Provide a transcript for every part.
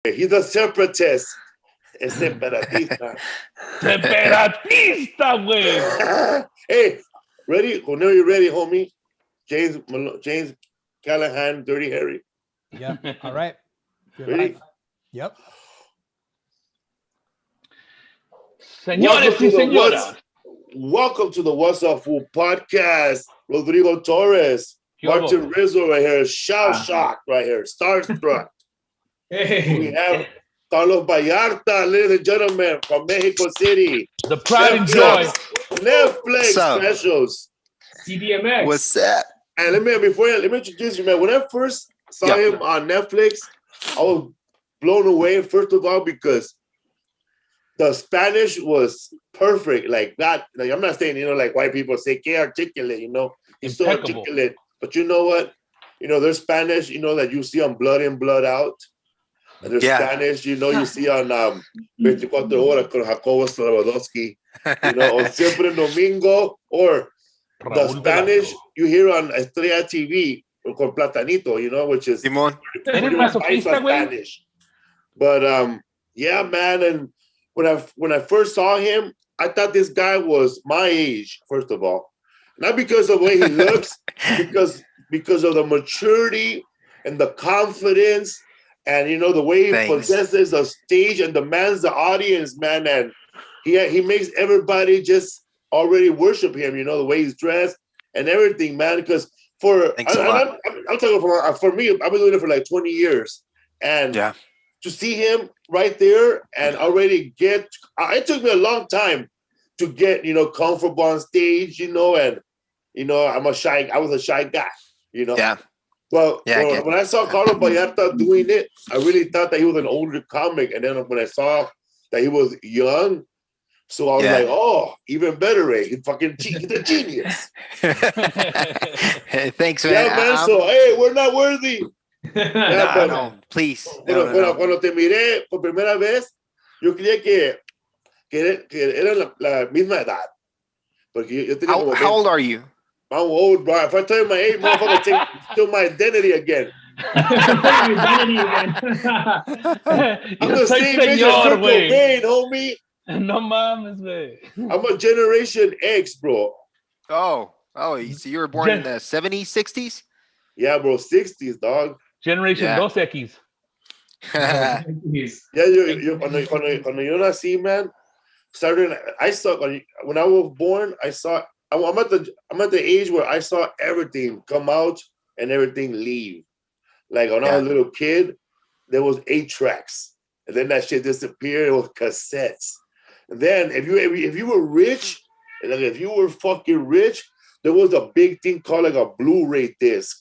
He's a separatist. Es separatista. Separatista, güey. Hey, ready? Whenever you're ready, homie. James Callahan, Dirty Harry. Yep. All right. Ready? Yep. Señores y señoras. Welcome to the What's Up Fool podcast. Rodrigo Torres, Martin Rizzo right here, Shout right here, Starstruck. Hey. We have Carlos Ballarta, ladies and gentlemen, from Mexico City. The pride and joy. Netflix specials. CDMX. What's that? And let me introduce you, man. When I first saw him on Netflix, I was blown away, first of all, because the Spanish was perfect. Like I'm not saying, like white people say, que articulate, he's so articulate. But you know what? There's Spanish, that you see on Blood In, Blood Out. And there's Spanish, you see on 24 Horas con Jacobo Slobodowski, or Siempre Domingo, or the Spanish you hear on Estrella TV con Platanito, which is Simón. Spanish. But yeah, man, and when I first saw him, I thought this guy was my age, first of all. Not because of the way he looks, because of the maturity and the confidence and the way he possesses the stage and demands the audience, man. And he makes everybody just already worship him, the way he's dressed and everything, man. Because I'm talking for me, I've been doing it for like 20 years. And to see him right there and already it took me a long time to get, comfortable on stage, and I was a shy guy, Yeah. Well, when I saw Carlos Ballarta doing it, I really thought that he was an older comic. And then when I saw that he was young, so I was like, oh, even better, he's a genius. Thanks, man. Yeah, man. So, hey, we're not worthy. No, please. Cuando te miré por primera vez, yo creía que eran la misma edad. Porque yo tenía how old are you? I'm old, bro. If I tell you my age, motherfucker, steal my identity again. Identity again. I'm the same age as Kurt Cobain, homie. No mames, güey. I'm a Generation X, bro. Oh, so you were born in the 70s, 60s? Yeah, bro, 60s, dog. Generation 2X. Yeah, cuando yo nací, man, when I was born, I'm at the age where I saw everything come out and everything leave. Like when I was a little kid, there was 8 tracks, and then that shit disappeared. It was cassettes. And then if you were rich, and like if you were fucking rich, there was a big thing called like a Blu-ray disc.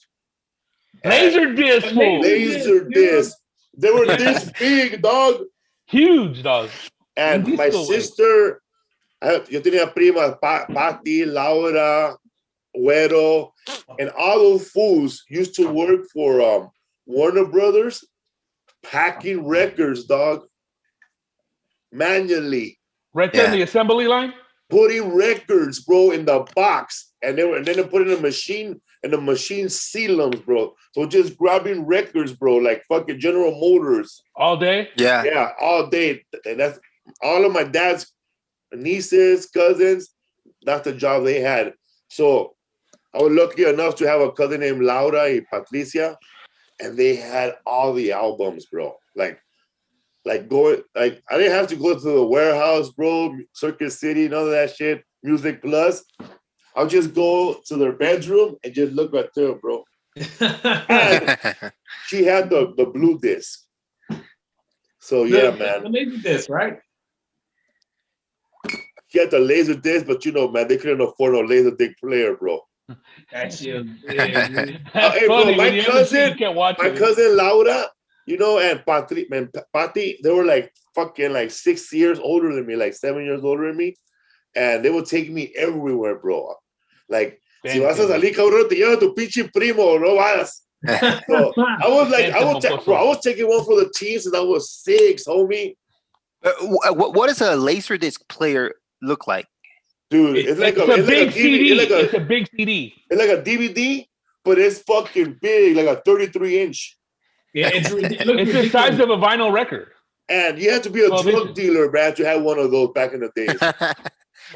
Laser disc. They were this big, dog. Huge, dog. And my sister, yo tenía primas, Patty, Laura, Güero, and all those fools used to work for Warner Brothers, packing records, dog, manually. Right there in the assembly line? Putting records, bro, in the box. And then they put it in a machine, and the machine seal them, bro. So just grabbing records, bro, like fucking General Motors. All day? Yeah. Yeah, all day. And that's all of my dad's nieces, cousins, that's the job they had. So I was lucky enough to have a cousin named Laura and Patricia, and they had all the albums, bro. I didn't have to go to the warehouse, bro, Circuit City, none of that shit, Music Plus. I'll just go to their bedroom and just look right there, bro. And she had the blue disc. So yeah, man. The laser disc, right? She had the laser disc, but man, they couldn't afford a laser disc player, bro. That's you. Hey, bro, my cousin Laura, and Patty, they were like fucking like 6 years older than me, like 7 years older than me, and they would take me everywhere, bro. Like, si vas a salir, cabrón, te lleva tu pinche primo, no vas. So I was taking one for the team since I was 6, homie. What does a laser disc player look like? Dude, it's like a big CD. It's a big CD. It's like a DVD, but it's fucking big, like a 33-inch. Yeah, It's the size of a vinyl record. And you had to be a drug dealer, man, to have one of those back in the days.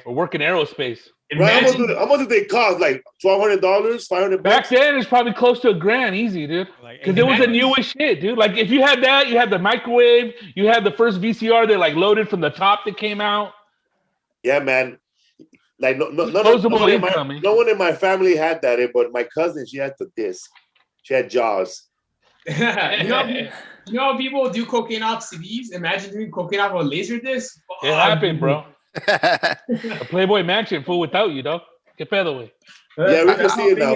Or work in aerospace. Right? How much did they cost? Like $1,200, $500? Back then, it's probably close to $1,000 easy, dude. Because it was a newish shit, dude. Like if you had that, you had the microwave, you had the first VCR that like loaded from the top that came out. Yeah, man. Like no one in my family had that, but my cousin, she had the disc. She had Jaws. you know people do cocaine off CDs? Imagine doing cocaine off a laser disc. It happened, bro. A Playboy Mansion, fool, without you, dog. Get pedo way. Yeah, we can see it now.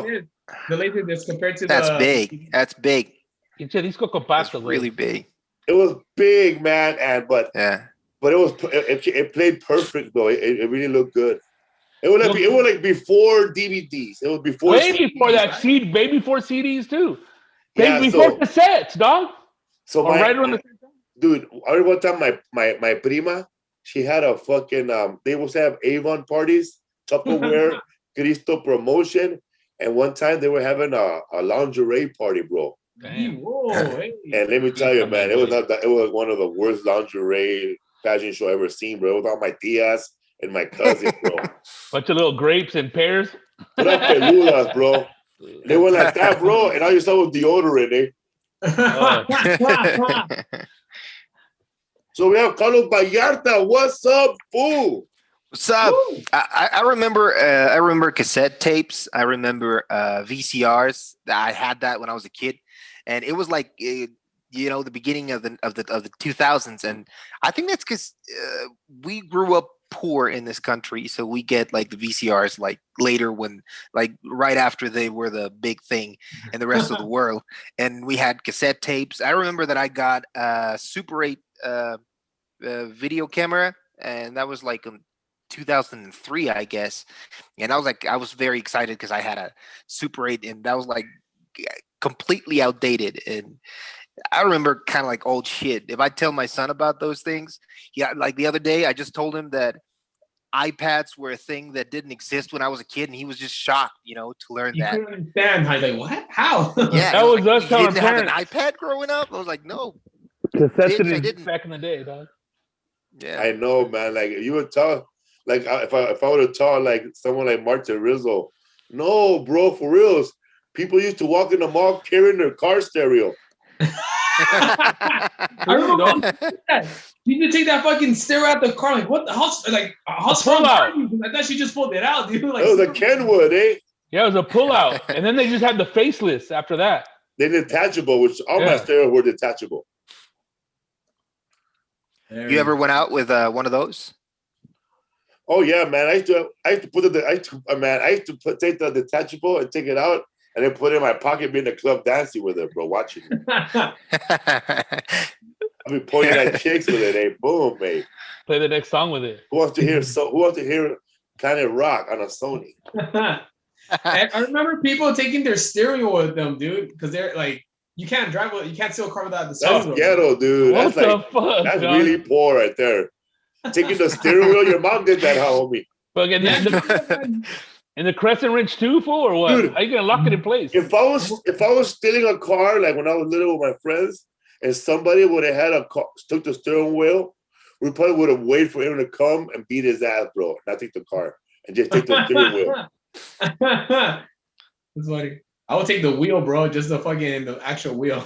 The laser disc compared to That's big. That's big. It's really big. It was big, man, but it played perfect though. It really looked good. It was like before DVDs. It was before before that CD, way before CDs too. Before cassettes, dog. So right around the same time. Dude, I remember one time my prima, she had a fucking they used to have Avon parties, Tupperware, Cristo promotion, and one time they were having a lingerie party, bro. Damn. Whoa, hey. And let me tell you, man, it was one of the worst lingerie fashion show I ever seen, bro. It was all my Diaz and my cousin, bro. Bunch of little grapes and pears. Pura peludas, bro. And they were like that, bro. And all you saw was deodorant, eh? So we have Carlos Ballarta. What's up, fool? What's up? I remember cassette tapes. I remember VCRs. I had that when I was a kid, and it was like the beginning of the 2000s. And I think that's because we grew up poor in this country, so we get like the VCRs like later, when like right after they were the big thing in the rest of the world. And we had cassette tapes. I remember that I got a Super 8 video camera, and that was like 2003, I guess. And I was very excited because I had a Super 8, and that was like completely outdated. And I remember kind of like old shit. If I tell my son about those things, like the other day, I just told him that iPads were a thing that didn't exist when I was a kid, and he was just shocked, to learn that. You couldn't understand. I was like, what? How? Yeah, that was us. You didn't have an iPad growing up? I was like, no. Cassette didn't back in the day, dog. Yeah, I know, man. Like you would tell, like if I would have taught like someone like Martin Rizzo, no, bro, for reals. People used to walk in the mall carrying their car stereo. I remember you did take that fucking stereo out the car. Like, what the hell? Like, how strong are you? I thought she just pulled it out, dude. Like, it was a Kenwood, eh? Yeah, it was a pullout. And then they just had the faceless after that. They're detachable, which all my stereo were detachable. You ever went out with one of those? Oh yeah, man. I used to take the detachable and take it out and then put it in my pocket, be in the club dancing with it, bro, watching it. I'll be pointing at chicks with it, eh? Boom, mate. Play the next song with it. Who wants to hear Planet Rock on a Sony? I remember people taking their stereo with them, dude, because they're like, you can't steal a car without the stereo. That's ghetto, dude. What the fuck? That's really poor right there. Taking the steering wheel, your mom did that, homie. But in the Crescent Ridge too, fool, or what? Dude, how you gonna lock it in place? If I was stealing a car, like when I was little with my friends, and somebody would have had a car, took the steering wheel, we probably would have waited for him to come and beat his ass, bro. Not take the car and just take the steering wheel. That's funny. I would take the wheel, bro, just the actual wheel.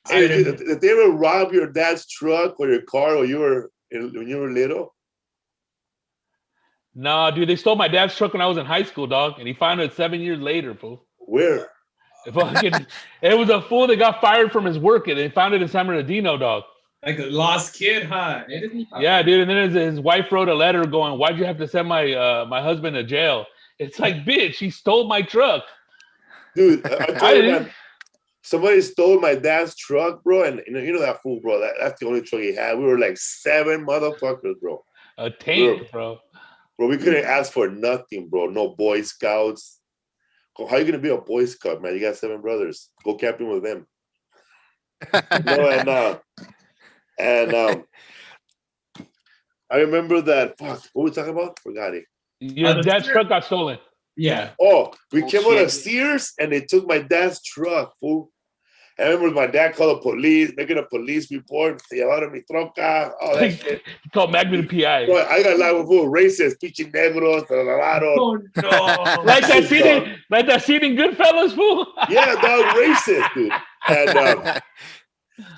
Hey, did they ever rob your dad's truck or your car when you were little? Nah, dude, they stole my dad's truck when I was in high school, dog, and he found it 7 years later, fool. Where? It was a fool that got fired from his work, and they found it in San Bernardino, dog. Like a lost kid, huh? Yeah, dude. And then his wife wrote a letter going, "Why'd you have to send my husband to jail?" It's like, bitch, he stole my truck. Dude, I tell you, man, somebody stole my dad's truck, bro, and you know that fool, bro. That's the only truck he had. We were like 7 motherfuckers, bro. A tank, bro. Bro, we couldn't ask for nothing, bro. No Boy Scouts. How you gonna be a Boy Scout, man? You got 7 brothers. Go camping with them. I remember that. Fuck, what were we talking about? Forgot it. Your dad's truck got stolen. Yeah. Oh, we came out of Sears and they took my dad's truck, fool. I remember my dad called the police, making a police report. Se llevaron mi troca, all that shit. Called Magna the PI. Bro, I got live with full racist, pinche negros, Oh no! Like that scene in Goodfellas, fool. Yeah, dog, racist, dude. And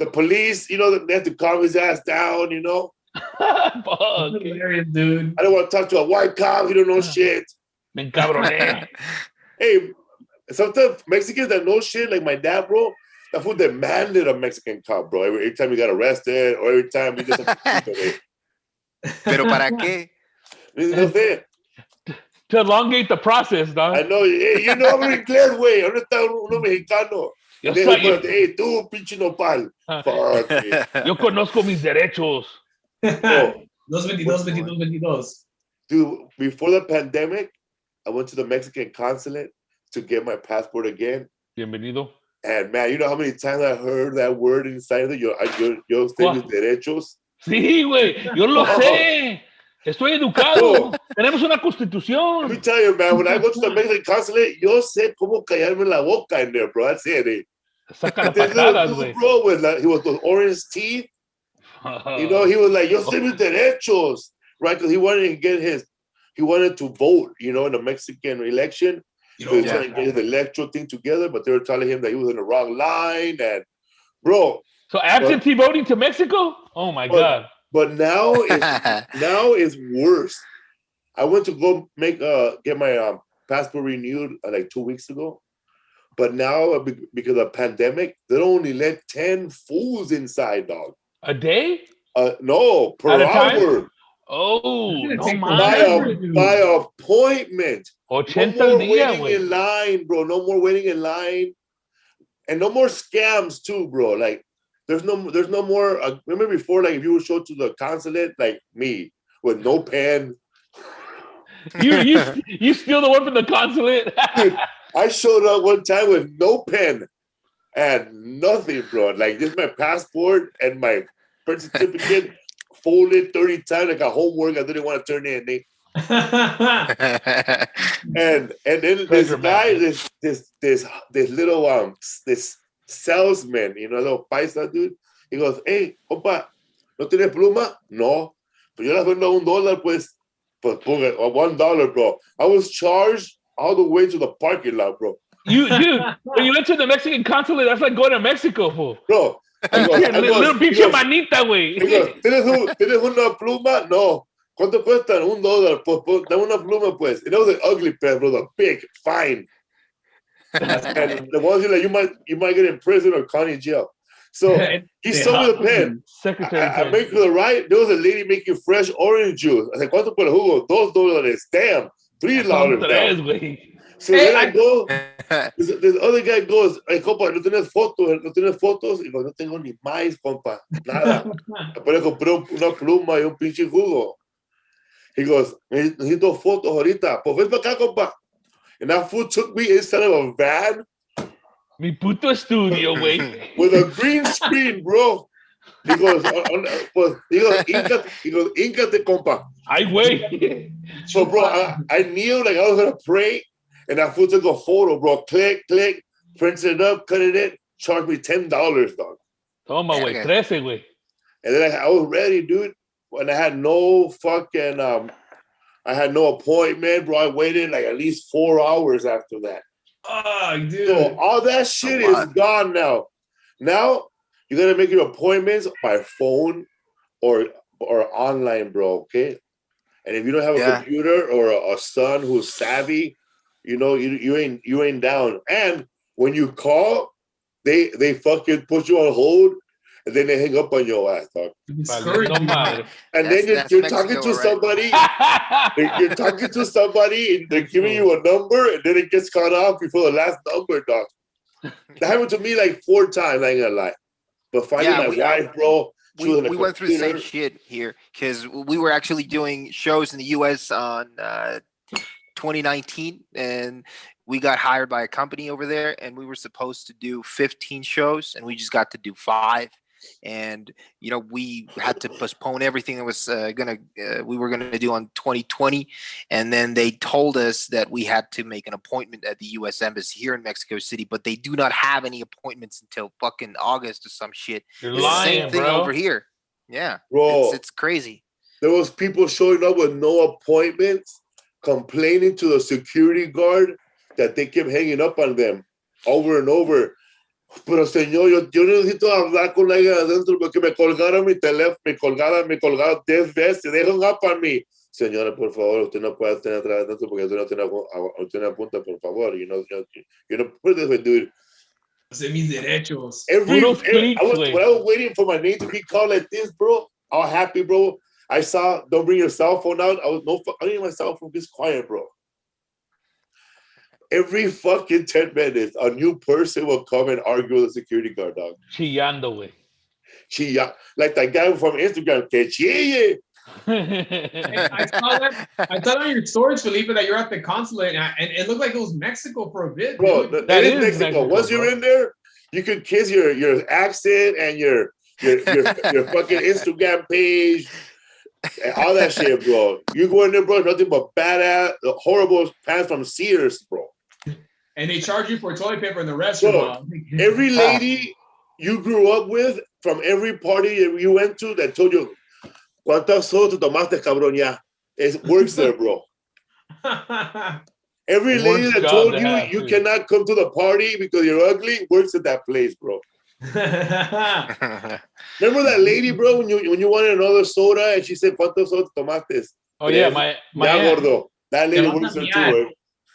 the police, you know, they have to calm his ass down, you know. Fuck. Hilarious, dude. I don't want to talk to a white cop. He don't know shit. Me encabroné. Hey, sometimes Mexicans that know shit, like my dad, bro, that fool demanded a Mexican cop, bro. Every time he got arrested or every time he just Pero para qué? No sé. To elongate the process, dog. I know, hey, you know hablo inglés, güey. ¿Dónde está uno mexicano? Yo, Hey, tú, pinche nopal. Fuck me. yo conozco mis derechos. Oh, 222. dude, before the pandemic, I went to the Mexican consulate to get my passport again. Bienvenido. And man, you know how many times I heard that word inside of it? Yo tengo mis derechos. Sí, güey. Yo lo sé. Estoy educado. Tenemos una Let me constitución. tell you, man, when I go to the Mexican consulate, yo sé cómo callarme la boca in there, bro. That's it. Saca las This little patadas, dude, güey. bro, with like, he was those orange teeth. You know, he was like, yo sé mis derechos, right? Because he wanted to vote, you know, in the Mexican election. So he was trying to get his electoral thing together, but they were telling him that he was in the wrong line. And, bro. So absentee voting to Mexico? Oh, my God. But now it's worse. I went to go get my passport renewed like 2 weeks ago. But now, because of the pandemic, they only let 10 fools inside, dog. A day? No, per At a hour. time? Oh, no By appointment. 80 no more día, waiting güey. in line, bro. No more waiting in line. And no more scams too, bro. Like, there's no more. Remember before, like, if you would show to the consulate, like me, with no pen. You steal the one from the consulate? Dude, I showed up one time with no pen and nothing, bro. Like, just my passport and my birth certificate folded 30 times. Like a homework I didn't want to turn in. And then this guy, this little this salesman, you know, little paisa dude, he goes, hey, compa, ¿no tienes pluma? No. Pero yo las vendo $1, pues ponga, or $1, bro. I was charged all the way to the parking lot, bro. Dude, when you enter the Mexican consulate, that's like going to Mexico, fool. Bro. Little pinche manita, güey. ¿Tienes una pluma? No. ¿Cuánto cuestan? $1. Pues dame una pluma, pues. And that was an ugly pen, bro. The big, fine. And the ones like you might get in prison or county jail. So he sold me the pen. I make to the right. There was a lady making fresh orange juice. I said, ¿cuánto por el jugo? $2. Damn. $3. So then I go. This other guy goes, hey, compa, ¿no tienes fotos? ¿No tienes fotos? Y digo, no tengo ni más, compa. Nada. Pero compré una pluma y un pinche jugo. He goes, necesito fotos ahorita. Pues ven para acá, compa. And that fool took me inside of a van. Mi puto estudio, güey. With a green screen, bro. He goes, íncate, compa. Ay, güey. So, bro, I kneeled like I was going to pray. And that fool took a photo, bro. Click, printed it up, cut it in, charged me $10, dog. Toma, güey. 13, güey. And then I was ready, dude. And I had no fucking, I had no appointment, bro. I waited like at least 4 hours after that. Oh, dude. So all that shit is gone now. Now you gotta make your appointments by phone or online, bro. Okay. And if you don't have a computer or a son who's savvy, you know you ain't down. And when you call, they fucking put you on hold. And then they hang up on your ass, dog. And then you're talking to somebody. You're talking to somebody, and they're giving you a number, and then it gets cut off before the last number, dog. That happened to me like 4 times. I ain't gonna lie. But finally, my wife, bro. We went through the same shit here because we were actually doing shows in the U.S. on 2019, and we got hired by a company over there, and we were supposed to do 15 shows, and we just got to do 5. and we had to postpone everything that was we were gonna do on 2020, and then they told us that we had to make an appointment at the U.S. Embassy here in Mexico City, but they do not have any appointments until fucking August or some shit. You're It's lying, the same thing bro. over here. Yeah, bro. it's crazy. There was people showing up with no appointments, complaining to the security guard that they kept hanging up on them over and over. Pero señor, yo necesito hablar con ella adentro porque me colgaron mi teléfono, me colgaron 10 veces. They hung up on me. Señora, por favor, usted no puede tener atrás adentro porque usted no apunta, por favor. You know, put it this way, dude. Mis derechos. When I was waiting for my name to be called like this, bro, all happy, bro. I saw, don't bring your cell phone out. I don't need my cell phone, just quiet, bro. Every fucking 10 minutes, a new person will come and argue with the security guard, dog. Chillando, güey. Like that guy from Instagram, que chille. I saw on your stories, Felipe, that you're at the consulate, and it looked like it was Mexico for a bit. Bro, that is Mexico. Once you're in there, you can kiss your accent and your fucking Instagram page. And all that shit, bro. You go in there, bro, nothing but badass, horrible pants from Sears, bro. And they charge you for toilet paper in the restaurant. Bro, every lady you grew up with from every party you went to that told you, ¿cuántas sodas tomaste, cabrón? Ya. It works there, bro. Every lady that told you you cannot come to the party because you're ugly works at that place, bro. Remember that lady, bro, when you wanted another soda and she said, ¿cuántos sodas tomaste? Oh, yeah, my gordo. That lady works there too, güey.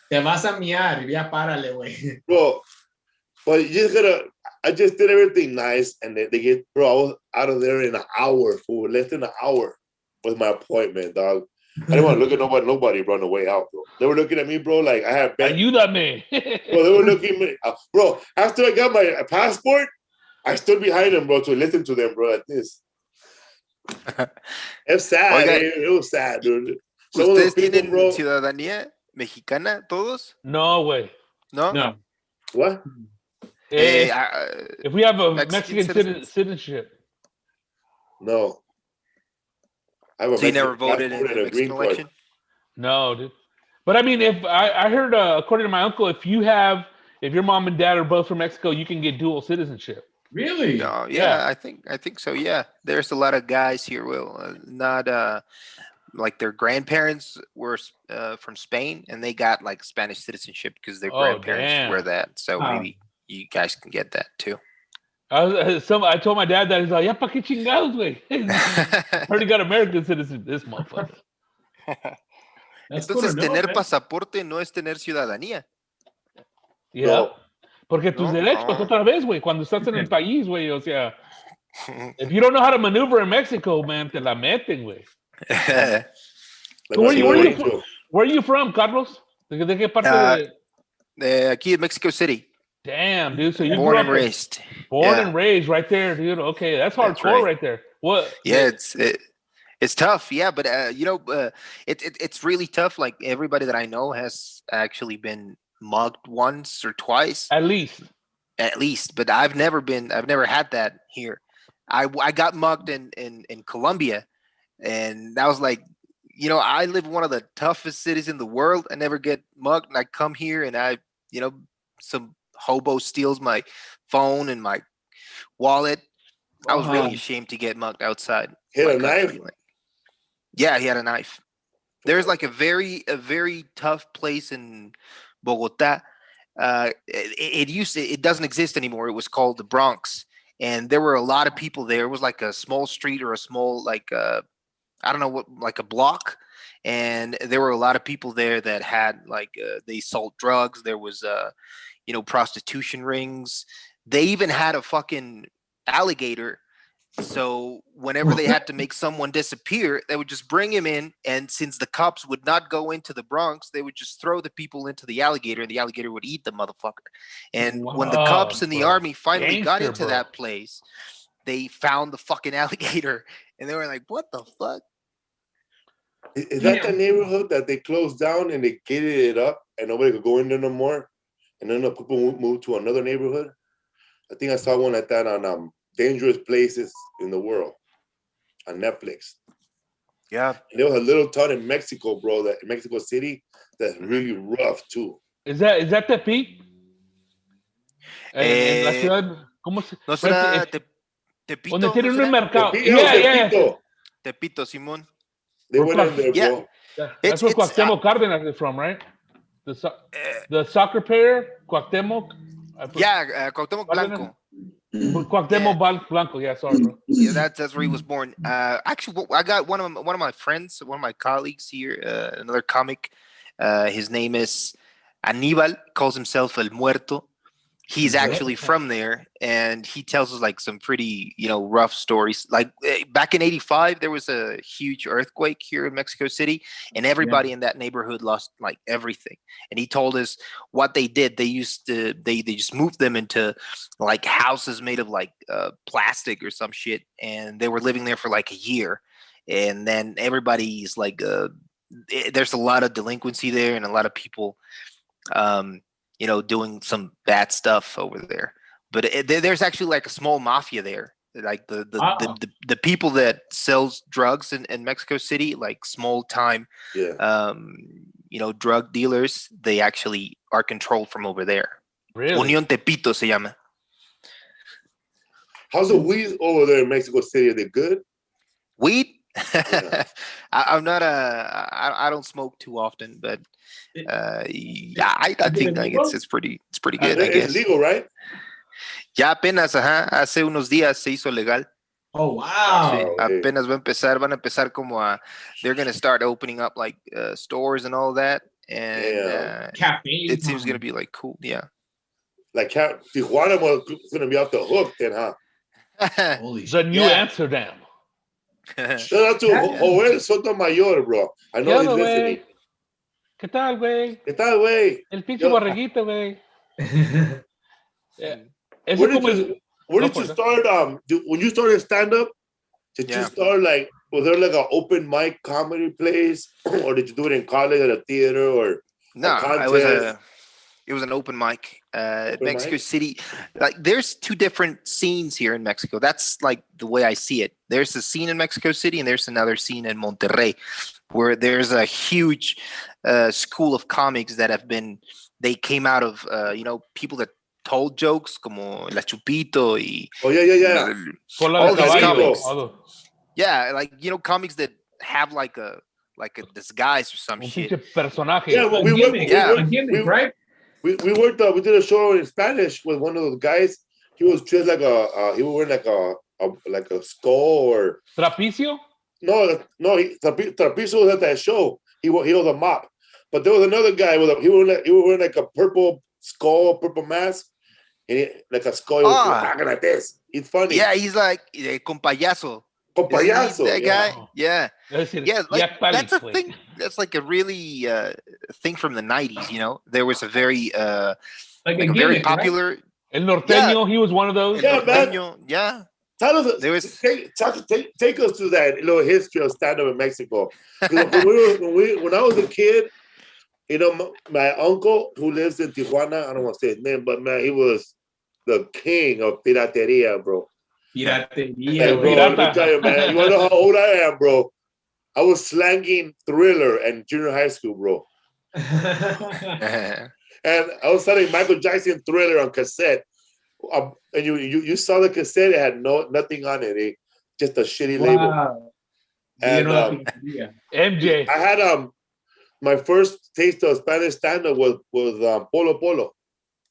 Te vas a miar, ya párale, güey. Bro, but I just did everything nice, and they get, bro, I was out of there in an hour, fool, less than an hour with my appointment, dog. I didn't want to look at nobody, bro, on the way out, bro. They were looking at me, bro, like I had been. Ayúdame. Bro, they were looking at me. Bro, after I got my passport, I stood behind them, bro, to listen to them, bro, like this. It's sad. It was sad, dude. ¿Ustedes tienen ciudadanía mexicana, todos? No, güey. No. What? If we have a Mexican citizenship. No. So you never voted in the Mexican election? No, dude. But I mean, if I heard, according to my uncle, if your mom and dad are both from Mexico, you can get dual citizenship. Really? No, yeah. I think so. Yeah, there's a lot of guys here. Not like their grandparents were from Spain, and they got like Spanish citizenship because their grandparents were that. So maybe you guys can get that too. I told my dad that. He's like, "Ya pa qué chingados, güey." I already got American citizenship. This motherfucker. Entonces, tener pasaporte no es tener ciudadanía. Yeah. No. Porque tus derechos otra vez, güey, cuando estás en el país, güey, o sea, if you don't know how to maneuver in Mexico, man, te la meten, güey. Where are you from, Carlos? ¿De qué parte de aquí in Mexico City? Damn, dude. So you born and raised. Born and raised right there, dude. Okay, that's hardcore right there. What? Yeah, it's tough. Yeah, but it's really tough. Like everybody that I know has actually been mugged once or twice. At least. But I've never had that here. I got mugged in Colombia, and that was like, I live in one of the toughest cities in the world. I never get mugged, and I come here and some hobo steals my phone and my wallet. I was really ashamed to get mugged outside. He had a knife? Yeah, he had a knife. There's like a very tough place in Bogota. It doesn't exist anymore. It was called the Bronx, and there were a lot of people there. It was like a small street or a small I don't know what, like a block, and there were a lot of people there that had they sold drugs. There was prostitution rings. They even had a fucking alligator. So whenever they had to make someone disappear, they would just bring him in. And since the cops would not go into the Bronx, they would just throw the people into the alligator, and the alligator would eat the motherfucker. And when the cops and the army finally got into that place, they found the fucking alligator, and they were like, "What the fuck?" Is that the neighborhood that they closed down and they gated it up and nobody could go in there no more? And then the people moved to another neighborhood? I think I saw one like that on dangerous places in the world on Netflix. Yeah. And there was a little town in Mexico, bro, that in Mexico City, that's really rough too. Is that Tepic? En la ciudad, ¿cómo se? ¿No será Tepito? Donde tienen ¿No un será? mercado. Tepito. Tepito, Simón. They went in there, bro. That's where Cuauhtemoc Cárdenas is from, right? The soccer player, Cuauhtemoc. Cuauhtemoc Blanco. Cuauhtemoc Blanco. Yeah, sorry, bro. Yeah, that's where he was born. Actually, I got one of my friends, one of my colleagues here, another comic. His name is Aníbal. Calls himself El Muerto. He's actually from there, and he tells us like some pretty, rough stories. Like back in '85, there was a huge earthquake here in Mexico City, and everybody in that neighborhood lost like everything. And he told us what they did. They just moved them into like houses made of like plastic or some shit, and they were living there for like a year. And then everybody's like, there's a lot of delinquency there, and a lot of people. Doing some bad stuff over there, but there's actually like a small mafia there. Like the people that sells drugs in Mexico City, like small time, drug dealers. They actually are controlled from over there. Really? Unión Tepito se llama. How's the weed over there in Mexico City? Are they good? Weed? Yeah. I'm not I don't smoke too often, but I think it's pretty good. I guess it's legal, right? Ya apenas, hace unos días se hizo legal. Oh wow! Sí, apenas van a empezar como they're gonna start opening up like stores and all that, and caffeine. It seems gonna be like cool, yeah. Like Tijuana was gonna be off the hook then, huh? Holy the new Amsterdam. Shout out to Joel Sotomayor, bro. I know he's listening. ¿Qué tal, güey? ¿Qué tal, güey? El pinche borreguito, güey. Where did you start? When you started stand-up, did you start like, was there like an open mic comedy place, or did you do it in college at a theater or no? It was an open mic. Mexico City, like there's two different scenes here in Mexico. That's like the way I see it. There's a scene in Mexico City, and there's another scene in Monterrey, where there's a huge school of comics that they came out of people that told jokes como La Chupito y all these comics. Yeah, like comics that have like a disguise or some shit. Personaje. Yeah, well, right? We did a show in Spanish with one of those guys. He was dressed like he was wearing like a skull or Trapicio. No, Trapicio was at that show. He was a mop, but there was another guy he was wearing like a purple skull, purple mask, and like a skull. He was talking like this. He's funny. Yeah, he's like con payaso. Con payaso. That guy. Yeah. Like, that's a thing. That's like a really thing from the 90s. There was a very very popular. Right? El Norteño, he was one of those. Yeah, Norteño, man. Yeah. Tell us, take us to that little history of stand-up in Mexico. When I was a kid, my uncle who lives in Tijuana, I don't want to say his name, but man, he was the king of pirateria, bro. Pirateria, bro. Let me tell you, man. You want to know how old I am, bro? I was slanging Thriller in junior high school, bro. And I was selling Michael Jackson Thriller on cassette. And you saw the cassette, it had nothing on it, just a shitty label. And MJ. I had my first taste of Spanish stand-up was Polo Polo.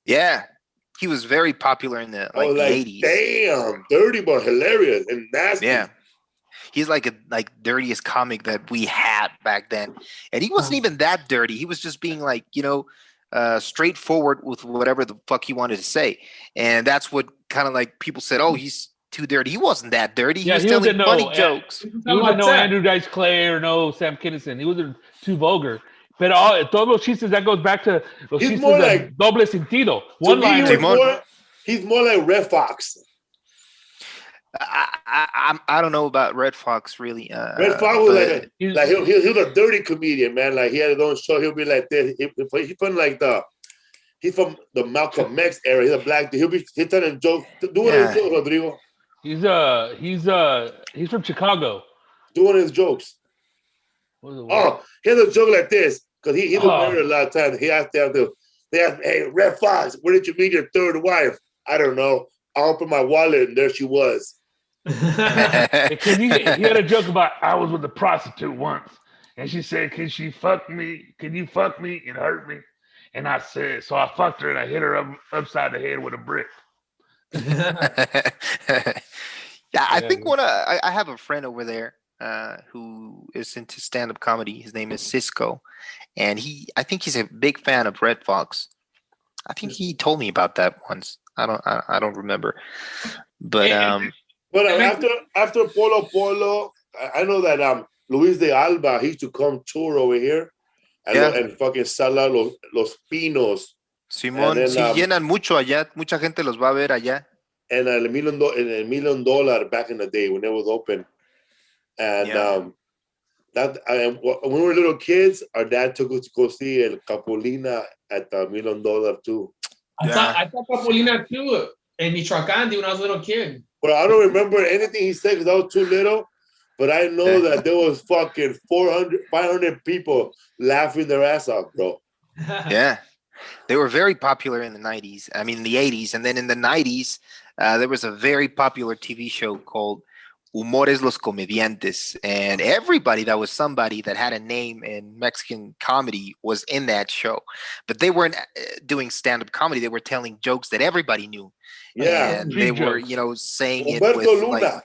Yeah. He was very popular in the 80s. Damn, dirty but hilarious and nasty. Yeah. He's like dirtiest comic that we had back then. And he wasn't even that dirty. He was just being like, straightforward with whatever the fuck he wanted to say. And that's what kind of like people said, oh, he's too dirty. He wasn't that dirty. He was telling funny jokes. He wasn't no Andrew Dice Clay or no Sam Kinison. He wasn't too vulgar. But todos los chistes, that goes back to los he's chistes more de like doble sentido. One line. He's more like Red Fox. I don't know about Red Fox really. Red Fox was he was a dirty comedian, man. Like he had his own show. He'll be like this. He's from the Malcolm X era. He's a black dude. He'll telling jokes. Do it, Rodrigo. He's from Chicago. Doing his jokes. Oh, he has a joke like this because he was married a lot of times. He asked them to. They asked, "Hey, Red Fox, where did you meet your third wife?" I don't know. I opened my wallet and there she was. Because he had a joke about I was with a prostitute once, and she said, "Can she fuck me? Can you fuck me? It hurt me." And I said, so I fucked her and I hit her upside the head with a brick. Yeah, I think I have a friend over there who is into stand-up comedy. His name is Cisco, and I think he's a big fan of Red Fox. I think he told me about that once. I don't remember, but after Polo, I know that Luis de Alba, he used to come tour over here and fucking Sala los Pinos. Simón, sí llenan mucho allá, mucha gente los va a ver allá. And el $1 million back in the day when it was open, and when we were little kids, our dad took us to go see El Capolina at the $1 million too. I thought Capolina too in Michoacán when I was a little kid. Well, I don't remember anything he said because I was too little, but I know that there was fucking 500 people laughing their ass off, bro. Yeah. They were very popular in the 90s. I mean, the 80s. And then in the 90s, there was a very popular TV show called Humores los Comediantes. And everybody that was somebody that had a name in Mexican comedy was in that show. But they weren't doing stand-up comedy. They were telling jokes that everybody knew. Yeah. And they were, saying Humberto it with Luna.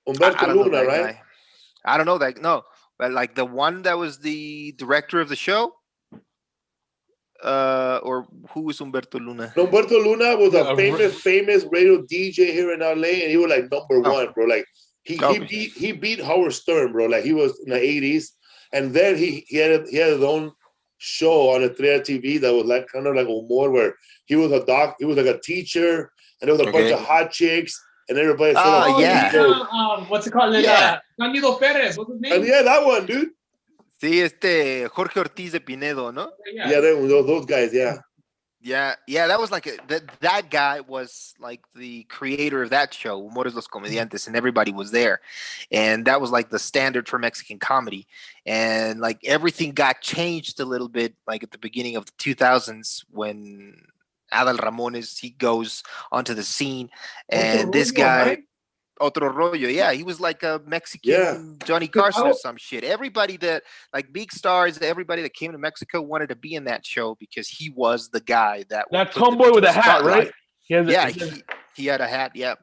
Humberto Luna, right? I don't know that. No. But like the one that was the director of the show, or who was Humberto Luna? Humberto Luna was a famous radio DJ here in LA, and he was like number one, bro. Like he beat Howard Stern, bro. Like he was in the 80s, and then he had his own show on Estrella TV that was like kind of like humor, where he was like a teacher, and there was a bunch of hot chicks, and everybody said, what's it called? Candido Perez, what's his name? And yeah, that one, dude. Sí, Jorge Ortiz de Pinedo, ¿no? Yeah, those guys, yeah. Yeah, that was like that guy was like the creator of that show, Humores los Comediantes, and everybody was there. And that was like the standard for Mexican comedy. And like everything got changed a little bit like at the beginning of the 2000s when Adal Ramones, he goes onto the scene, and this guy... Right? Otro rollo, yeah, he was like a Mexican Johnny Carson or some shit. Everybody that like big stars, everybody that came to Mexico wanted to be in that show because he was the guy that homeboy with a hat, right? He had a hat, yeah.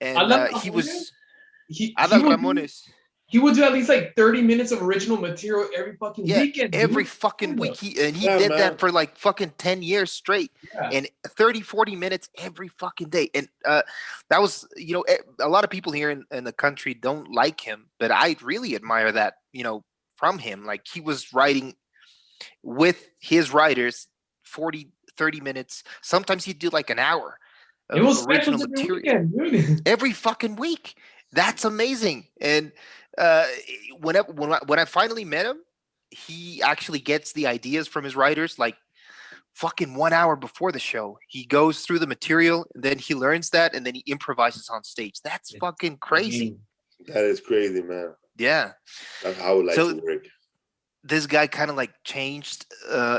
And he was Adal Ramones. He would do at least like 30 minutes of original material every fucking weekend. Every fucking week. He did that for like fucking 10 years straight. Yeah. And 30, 40 minutes every fucking day. And that was, a lot of people here in the country don't like him, but I really admire that, from him. Like he was writing with his writers 40, 30 minutes. Sometimes he'd do like an hour of original material every fucking week. That's amazing. And when I finally met him, he actually gets the ideas from his writers like fucking 1 hour before the show. He goes through the material, and then he learns that, and then he improvises on stage. That's fucking crazy. That is crazy, man. Yeah. That's how I would like to work. This guy kind of like changed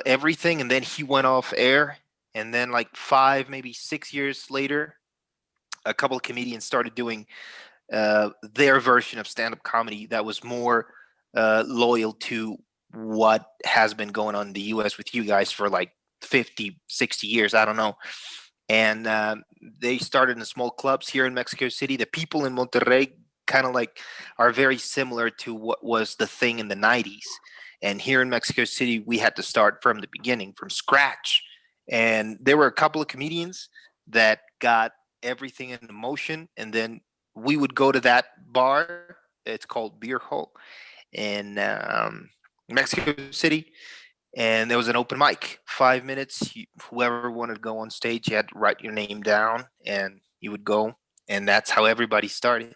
everything, and then he went off air, and then like 5, maybe 6 years later, a couple of comedians started doing their version of stand-up comedy that was more loyal to what has been going on in the US with you guys for like 50, 60 years. I don't know. And they started in small clubs here in Mexico City. The people in Monterrey kind of like are very similar to what was the thing in the 90s. And here in Mexico City, we had to start from the beginning, from scratch. And there were a couple of comedians that got everything in motion, and then we would go to that bar. It's called Beer Hall in Mexico City. And there was an open mic, 5 minutes. Whoever wanted to go on stage, you had to write your name down and you would go. And that's how everybody started.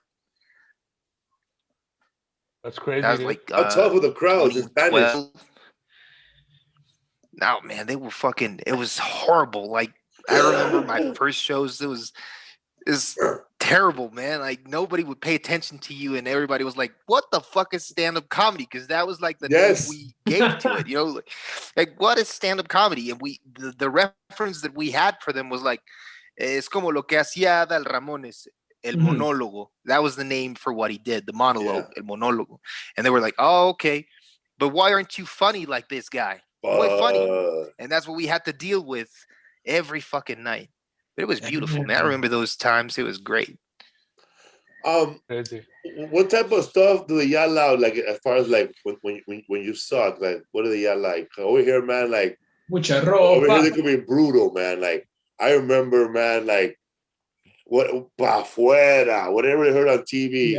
That's crazy. That was like, how tough were the crowds in Spanish? No, man, they were fucking, it was horrible. Like, I remember my first shows, it was terrible, man. Like nobody would pay attention to you, and everybody was like, "What the fuck is stand-up comedy?" Because that was like the name we gave to it. You know, like what is stand-up comedy? And the reference that we had for them was like, "Es como lo que hacía Adal Ramones, el monólogo." That was the name for what he did, the monologue, el monólogo. And they were like, "Oh, okay, but why aren't you funny like this guy? Why funny?" And that's what we had to deal with every fucking night. But it was beautiful, man. I remember those times. It was great. What type of stuff do they yell out? Like as far as like when you suck, like what do they yell like? Over here, man, like over here they could be brutal, man. Like I remember, man, like what pa fuera, whatever they heard on TV.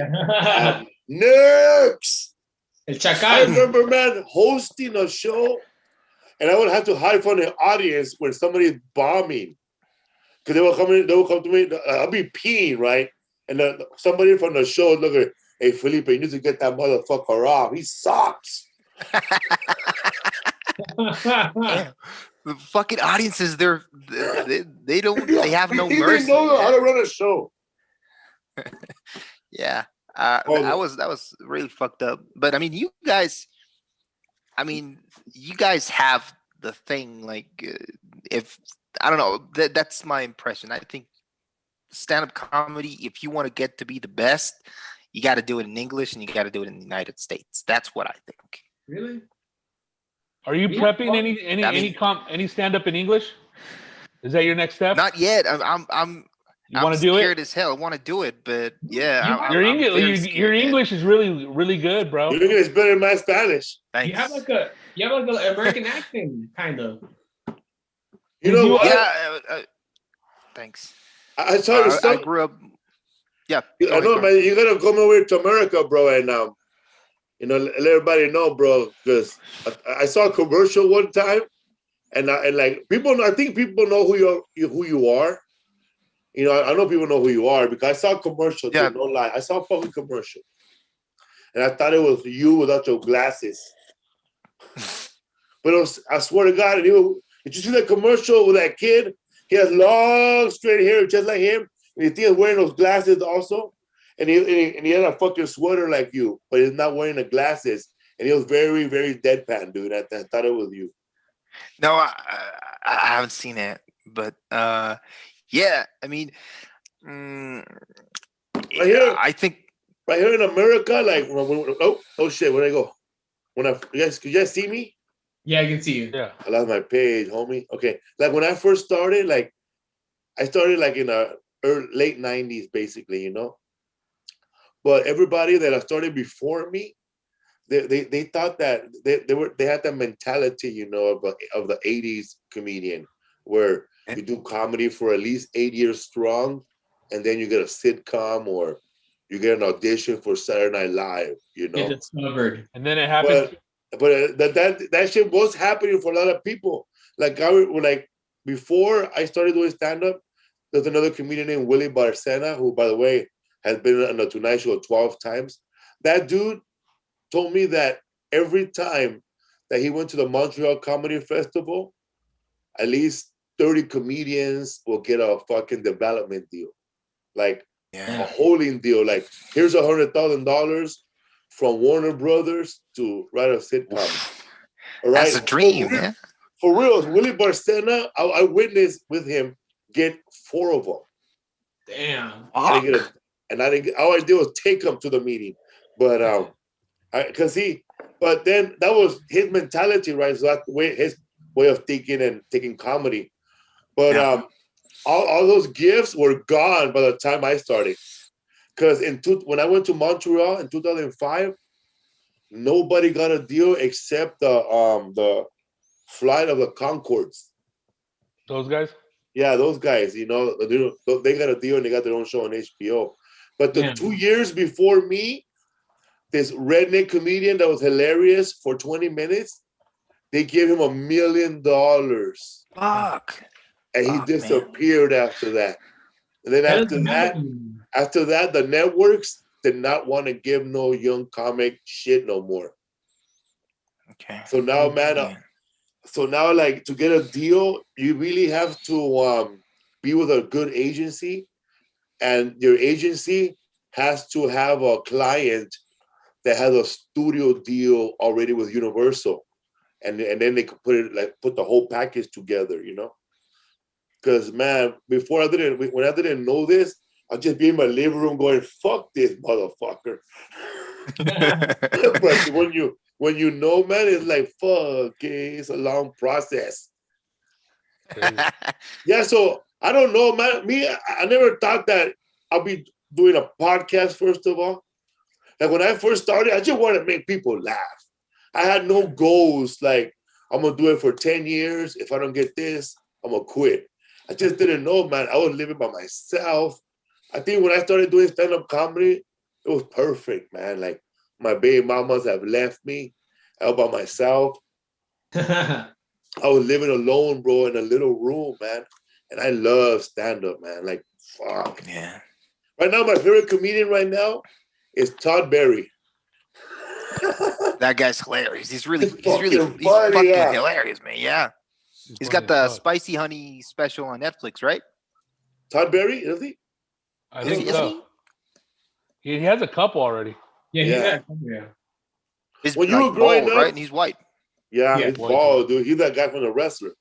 Nukes. I remember, man, hosting a show, and I would have to hide from the audience when somebody's bombing. Because they will come to me, I'll be peeing, right? And somebody from the show look at, hey, Felipe, you need to get that motherfucker off. He sucks. Yeah. The fucking audiences, they have no mercy. They know how to run a show. Yeah. That was really fucked up. But I mean, you guys have the thing, like, if I don't know, that's my impression. I think stand-up comedy, if you want to get to be the best, you got to do it in English and you got to do it in the United States. That's what I think. Really? Are you prepping any stand-up in English? Is that your next step? Not yet. I'm scared as hell. I want to do it, but yeah. Your English is really, really good, bro. Your English is better than my Spanish. Thanks. You have like an American accent, kind of. You know what? Yeah. Thanks. I tell you something. I grew up. Yeah. I know, man. You gotta come over to America, bro, and let everybody know, bro. Because I saw a commercial one time, and like people, I think people know who you are. You know, I know people know who you are because I saw a commercial. Yeah. No lie, I saw a fucking commercial, and I thought it was you without your glasses. But I swear to God, did you see that commercial with that kid? He has long, straight hair, just like him. And he's wearing those glasses also. And he had a fucking sweater like you, but he's not wearing the glasses. And he was very, very deadpan, dude. I thought it was you. No, I haven't seen it. But, yeah, I mean, right here, I think. Right here in America, like, oh shit, where'd I go? Could you guys see me? Yeah, I can see you. Yeah. I lost my page, homie. Okay. Like when I first started, like I started like in the late 90s, basically, you know. But everybody that I started before me, they thought that they had that mentality, you know, of the 80s comedian where you do comedy for at least 8 years strong, and then you get a sitcom or you get an audition for Saturday Night Live, you know. Get discovered. And then it happened. But that shit was happening for a lot of people. Like before I started doing stand-up, there's another comedian named Willie Barcena, who, by the way, has been on the Tonight Show 12 times. That dude told me that every time that he went to the Montreal Comedy Festival, at least 30 comedians will get a fucking development deal. Like a holding deal. Like, here's $100,000 from Warner Brothers to write a sitcom. All right? That's a dream, man. For real, Willie Barcena, I witnessed with him get 4 of them. Damn. All I did was take him to the meeting. But but then that was his mentality, right? So that's his way of thinking and taking comedy. But all those gifts were gone by the time I started. Because when I went to Montreal in 2005, nobody got a deal except the Flight of the Conchords. Those guys? Yeah, those guys. You know, they got a deal and they got their own show on HBO. But the 2 years before me, this redneck comedian that was hilarious for 20 minutes, they gave him $1 million. Fuck. And he disappeared after that. And then after that, the networks did not want to give no young comic shit no more. Okay. So now, man, like to get a deal, you really have to be with a good agency and your agency has to have a client that has a studio deal already with Universal, and then they could put the whole package together, you know. Because man, when I didn't know this, I'd just be in my living room going, "Fuck this motherfucker." But when you know, man, it's like, fuck, it's a long process. Yeah, so I don't know, man. I never thought that I'll be doing a podcast, first of all. Like when I first started, I just wanted to make people laugh. I had no goals like I'm gonna do it for 10 years. If I don't get this, I'm gonna quit. I just didn't know, man. I was living by myself. I think when I started doing stand-up comedy, it was perfect, man. Like my baby mamas have left me. I was by myself. I was living alone, bro, in a little room, man. And I love stand-up, man. Like, fuck. Yeah. Right now, my favorite comedian right now is Todd Berry. That guy's hilarious. He's fucking yeah. hilarious, man. Yeah. He's got the spicy honey special on Netflix, right? Todd Berry, is he? I think so. He has a couple already. Yeah. When you were growing up, right? And he's white. Yeah, he's bald, dude. He's that guy from The Wrestler.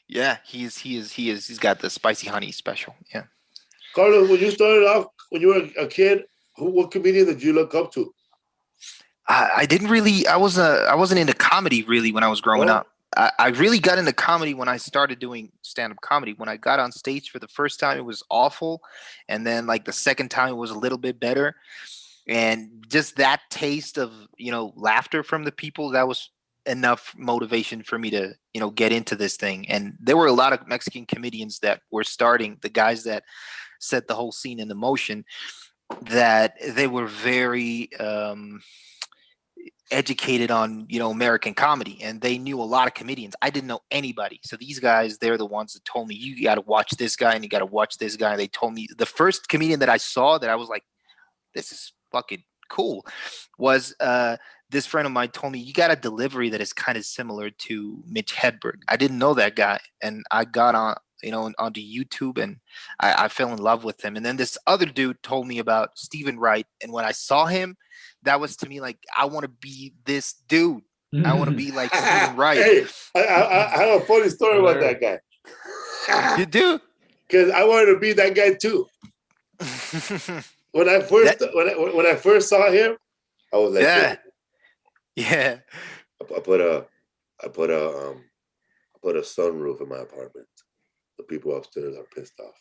Yeah, he's got the spicy honey special. Yeah. Carlos, when you started off, when you were a kid, what comedian did you look up to? I wasn't into comedy really when I was growing up. I really got into comedy when I started doing stand-up comedy. When I got on stage for the first time, it was awful. And then like the second time, it was a little bit better. And just that taste of, laughter from the people, that was enough motivation for me to, get into this thing. And there were a lot of Mexican comedians that were starting, the guys that set the whole scene into motion, that they were very educated on American comedy, and they knew a lot of comedians. I didn't know anybody, so these guys, they're the ones that told me, you got to watch this guy and you got to watch this guy. They told me the first comedian that I saw that I was like, this is fucking cool, was this friend of mine told me, you got a delivery that is kind of similar to Mitch Hedberg. I didn't know that guy, and I got on onto YouTube, and I fell in love with him. And then this other dude told me about Stephen Wright, and when I saw him, that was to me like, I want to be this dude. I want to be like Stephen Wright. Hey, I have a funny story about that guy. You do? Because I wanted to be that guy too. When I first saw him, I was like, yeah. I put a sunroof in my apartment. The people upstairs are pissed off.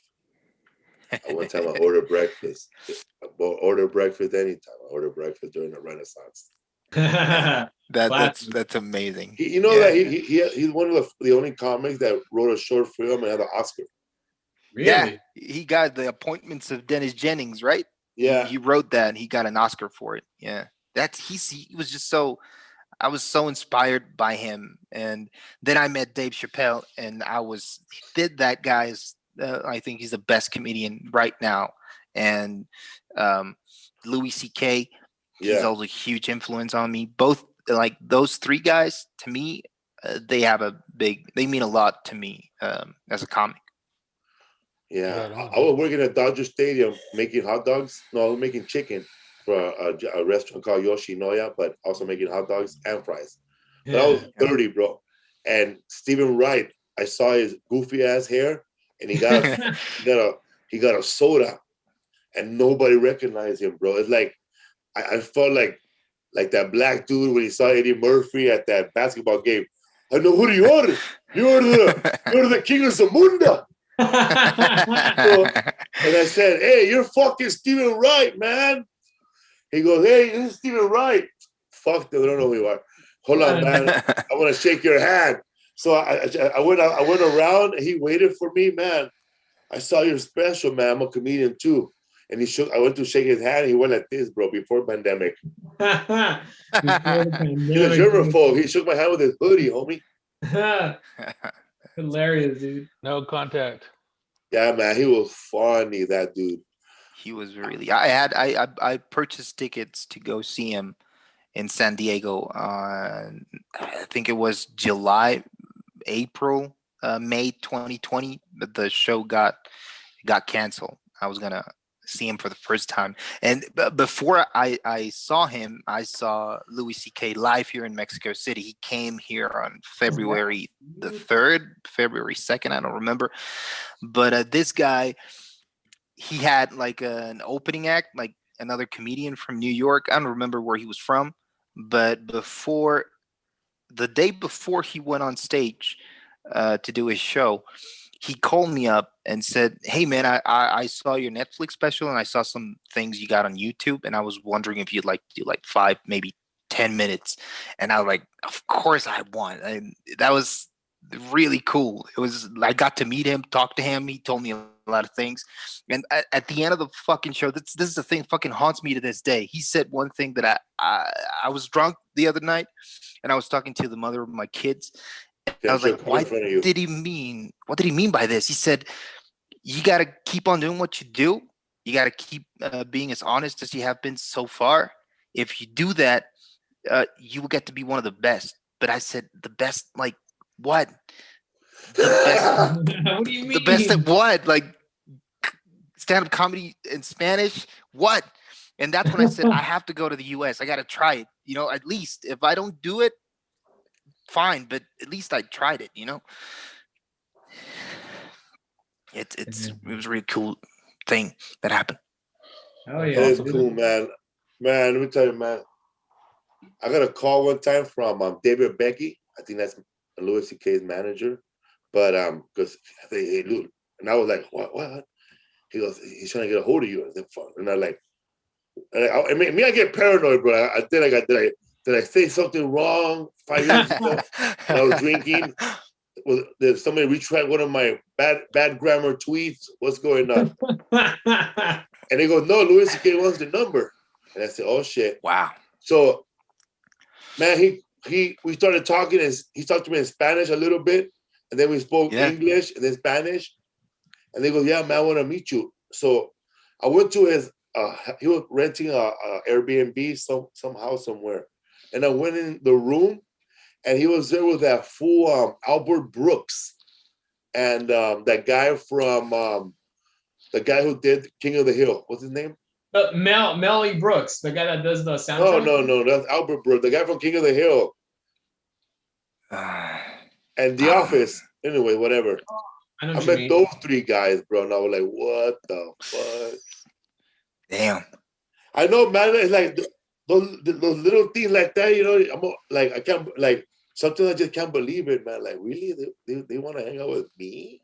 One time I ordered breakfast. I order breakfast anytime. I order breakfast during the Renaissance. That's amazing. That he's one of the only comics that wrote a short film and had an Oscar. Really? Yeah, he got the Appointments of Dennis Jennings, right? Yeah, he wrote that and he got an Oscar for it. Yeah, he was just so. I was so inspired by him, and then I met Dave Chappelle, and that guy's. I think he's the best comedian right now, and Louis C.K. He's also a huge influence on me. Both like those three guys to me, they mean a lot to me as a comic. Yeah, I was working at Dodger Stadium making hot dogs. No, I was making chicken for a restaurant called Yoshinoya, but also making hot dogs and fries. But I was 30, bro. And Stephen Wright, I saw his goofy ass hair, and he got a soda, and nobody recognized him, bro. It's like I felt like that black dude when he saw Eddie Murphy at that basketball game. I know who you are. You're the king of Zamunda. And I said, hey, you're fucking Stephen Wright, man. He goes, hey, this is Stephen Wright. Fuck them, I don't know who you are. Hold on, man. I want to shake your hand. So I went around, and he waited for me, man. I saw your special, man. I'm a comedian too. And I went to shake his hand. He went like this, bro, before pandemic. He's a germaphobe. He shook my hand with his hoodie, homie. Hilarious, dude. No contact. Yeah, man. He was funny, that dude. He was really. I purchased tickets to go see him in San Diego. I think it was May 2020. But the show got canceled. I was gonna see him for the first time. And before I saw him, I saw Louis C.K. live here in Mexico City. He came here on February the 3rd, February 2nd, I don't remember. But this guy, he had like an opening act, like another comedian from New York. I don't remember where he was from, but the day before he went on stage to do his show, he called me up and said, "Hey man, I saw your Netflix special and I saw some things you got on YouTube, and I was wondering if you'd like to do like 5, maybe 10 minutes." And I was like, "Of course I want." And that was really cool. It was, I got to meet him, talk to him. He told me a lot of things. And at the end of the fucking show, this is the thing fucking haunts me to this day. He said one thing that I was drunk the other night and I was talking to the mother of my kids. I was like, what did he mean? What did he mean by this? He said, you got to keep on doing what you do. You got to keep being as honest as you have been so far. If you do that, you will get to be one of the best. But I said, the best, like what? The best, what do you mean? The best at what? Like stand-up comedy in Spanish? What? And that's when I said, I have to go to the US. I got to try it. You know, at least if I don't do it, fine, but at least I tried it, you know. It was a really cool thing that happened. Oh yeah, it's cool, man. Man, let me tell you, man. I got a call one time from David Becky. I think that's Louis C.K.'s manager. But because hey, Lou, and I was like, what? He goes, he's trying to get a hold of you. And I'm like, I mean, I get paranoid, bro. Did I say something wrong 5 years ago when I was drinking? Did somebody retract one of my bad grammar tweets? What's going on? And they go, no, Louis C.K. wants the number. And I said, oh shit. Wow. So, man, we started talking, and he talked to me in Spanish a little bit, and then we spoke English and then Spanish. And they go, yeah, man, I want to meet you. So I went to his. He was renting a Airbnb somehow somewhere. And I went in the room, and he was there with that fool Albert Brooks, and that guy from the guy who did King of the Hill. What's his name? Mel E. Brooks, the guy that does the soundtrack. No, that's Albert Brooks, the guy from King of the Hill, and The Office. Anyway, whatever. I met those three guys, bro, and I was like, "What the fuck?" Damn. I know, man. It's like those little things like that, you know. I can't, like, sometimes I just can't believe it, man. Like, really, they want to hang out with me?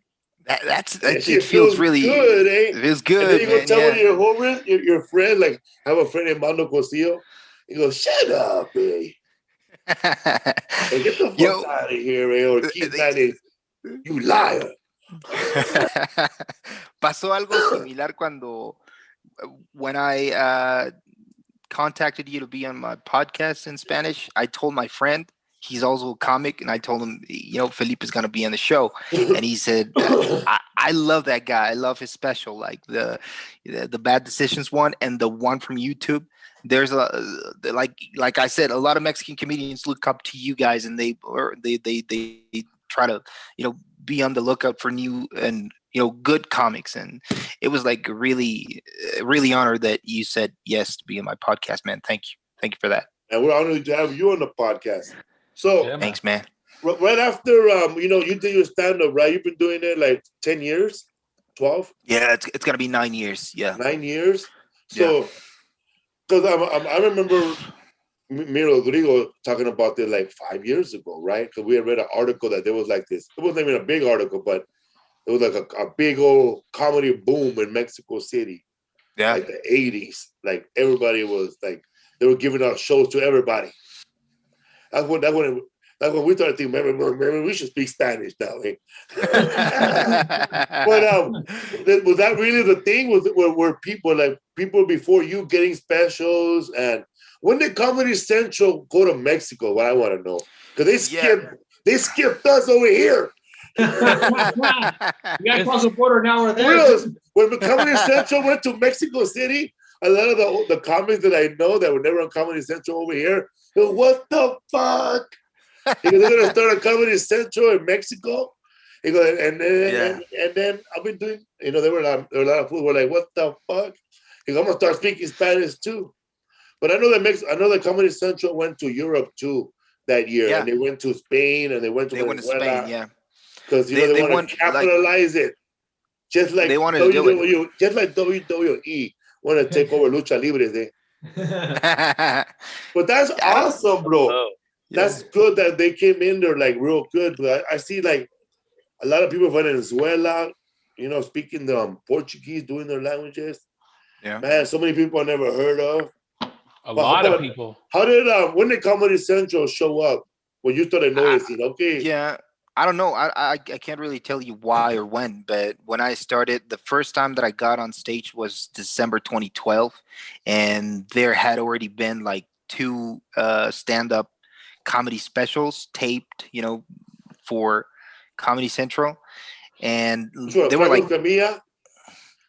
It feels really good, eh? It feels good. And then you go tell one of your homers, your friend, like, I have a friend named Mando Cosillo. He goes, "Shut up, eh? Hey, get the fuck out of here, eh? Or keep that in, you liar." Pasó algo similar when I contacted you to be on my podcast in Spanish. I told my friend, he's also a comic, and I told him, Felipe is going to be on the show. And he said, I love that guy. I love his special, like the Bad Decisions one and the one from YouTube. There's like I said, a lot of Mexican comedians look up to you guys, and they try to, be on the lookout for new and, good comics. And it was like really, really honored that you said yes to be on my podcast, man. Thank you. Thank you for that. And we're honored to have you on the podcast. So thanks, man. Right after, you did your stand-up, right? You've been doing it like 10 years, 12? Yeah, it's going to be 9 years. Yeah. 9 years? So, because I remember me and Rodrigo talking about this like 5 years ago, right? Because we had read an article that there was like this. It wasn't even a big article, but it was like a big old comedy boom in Mexico City. Yeah. Like the 80s. Like everybody was like, they were giving out shows to everybody. That's when we started thinking, maybe we should speak Spanish now. Eh? But was that really the thing? Were people before you getting specials? And when did Comedy Central go to Mexico? What I want to know, because they skipped us over here. You got to cross the border now or there. When Comedy Central went to Mexico City, a lot of the comics that I know that were never on Comedy Central over here, go, what the fuck? Because they're gonna start a Comedy Central in Mexico. And then I've been doing, there were a lot of people who were like, what the fuck? He goes, I'm gonna start speaking Spanish too. But I know that Comedy Central went to Europe too that year, and they went to Spain and they went to Venezuela. Spain, yeah. Because they want to capitalize it, just like they wanted to do WWE, just like WWE want to take over Lucha Libre. But that's awesome, bro. That's good that they came in there like real good. But I see like a lot of people from Venezuela, speaking the Portuguese, doing their languages. Yeah, man, so many people I never heard of. A lot of people. How did when did Comedy Central show up? When you started noticing? Okay. Yeah. I don't know. I can't really tell you why or when, but when I started, the first time that I got on stage was December 2012, and there had already been like 2 stand-up comedy specials taped, for Comedy Central, and they were like,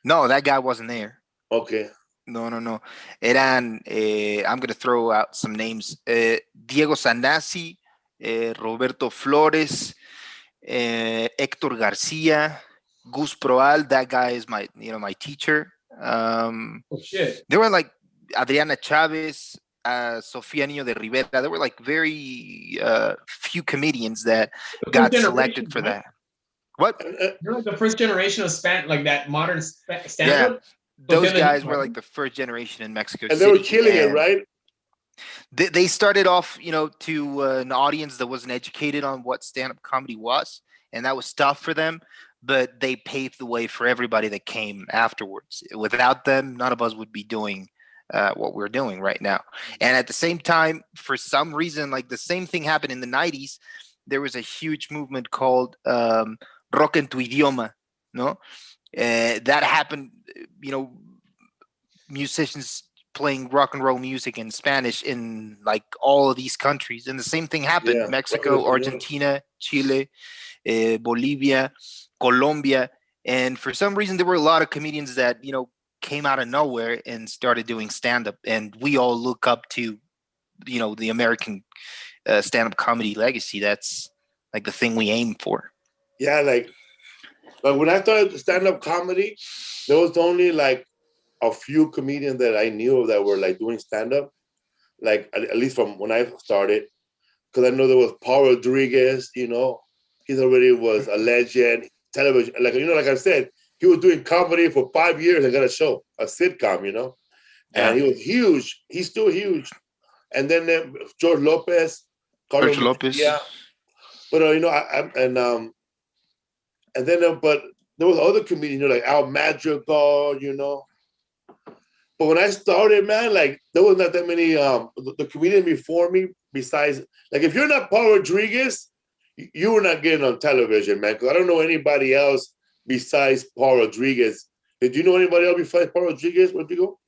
no, that guy wasn't there. Okay. No. Eran, I'm gonna throw out some names: Diego Sanasi, Roberto Flores. Hector Garcia, Gus Proal, that guy is my teacher. Shit. They were like Adriana Chavez, Sofia Niño de Rivera. There were like very few comedians that got selected for that. What? You're like the first generation of like that modern stand-up? Yeah, those guys were like the first generation in Mexico and City. They were killing it, right? They started off, to an audience that wasn't educated on what stand-up comedy was, and that was tough for them, but they paved the way for everybody that came afterwards. Without them, none of us would be doing what we're doing right now. And at the same time, for some reason, like the same thing happened in the 90s, there was a huge movement called Rock en tu idioma, no? That happened, musicians playing rock and roll music in Spanish in like all of these countries. And the same thing happened. Mexico, Argentina, Chile, Bolivia, Colombia. And for some reason, there were a lot of comedians that, came out of nowhere and started doing stand-up. And we all look up to, the American stand-up comedy legacy. That's like the thing we aim for. Yeah, like when I started stand-up comedy, there was only like a few comedians that I knew that were like doing stand-up, like at least from when I started, because I know there was Paul Rodriguez, he already was a legend, television, like I said, he was doing comedy for 5 years and got a show, a sitcom, and he was huge. He's still huge. And then George Lopez, Carlos Lopez, yeah. But but there was other comedians, like Al Madrigal, But when I started, man, like there was not that many the comedian before me. Besides, like if you're not Paul Rodriguez, you were not getting on television, man. Because I don't know anybody else besides Paul Rodriguez. Did you know anybody else besides Paul Rodriguez, Rodrigo?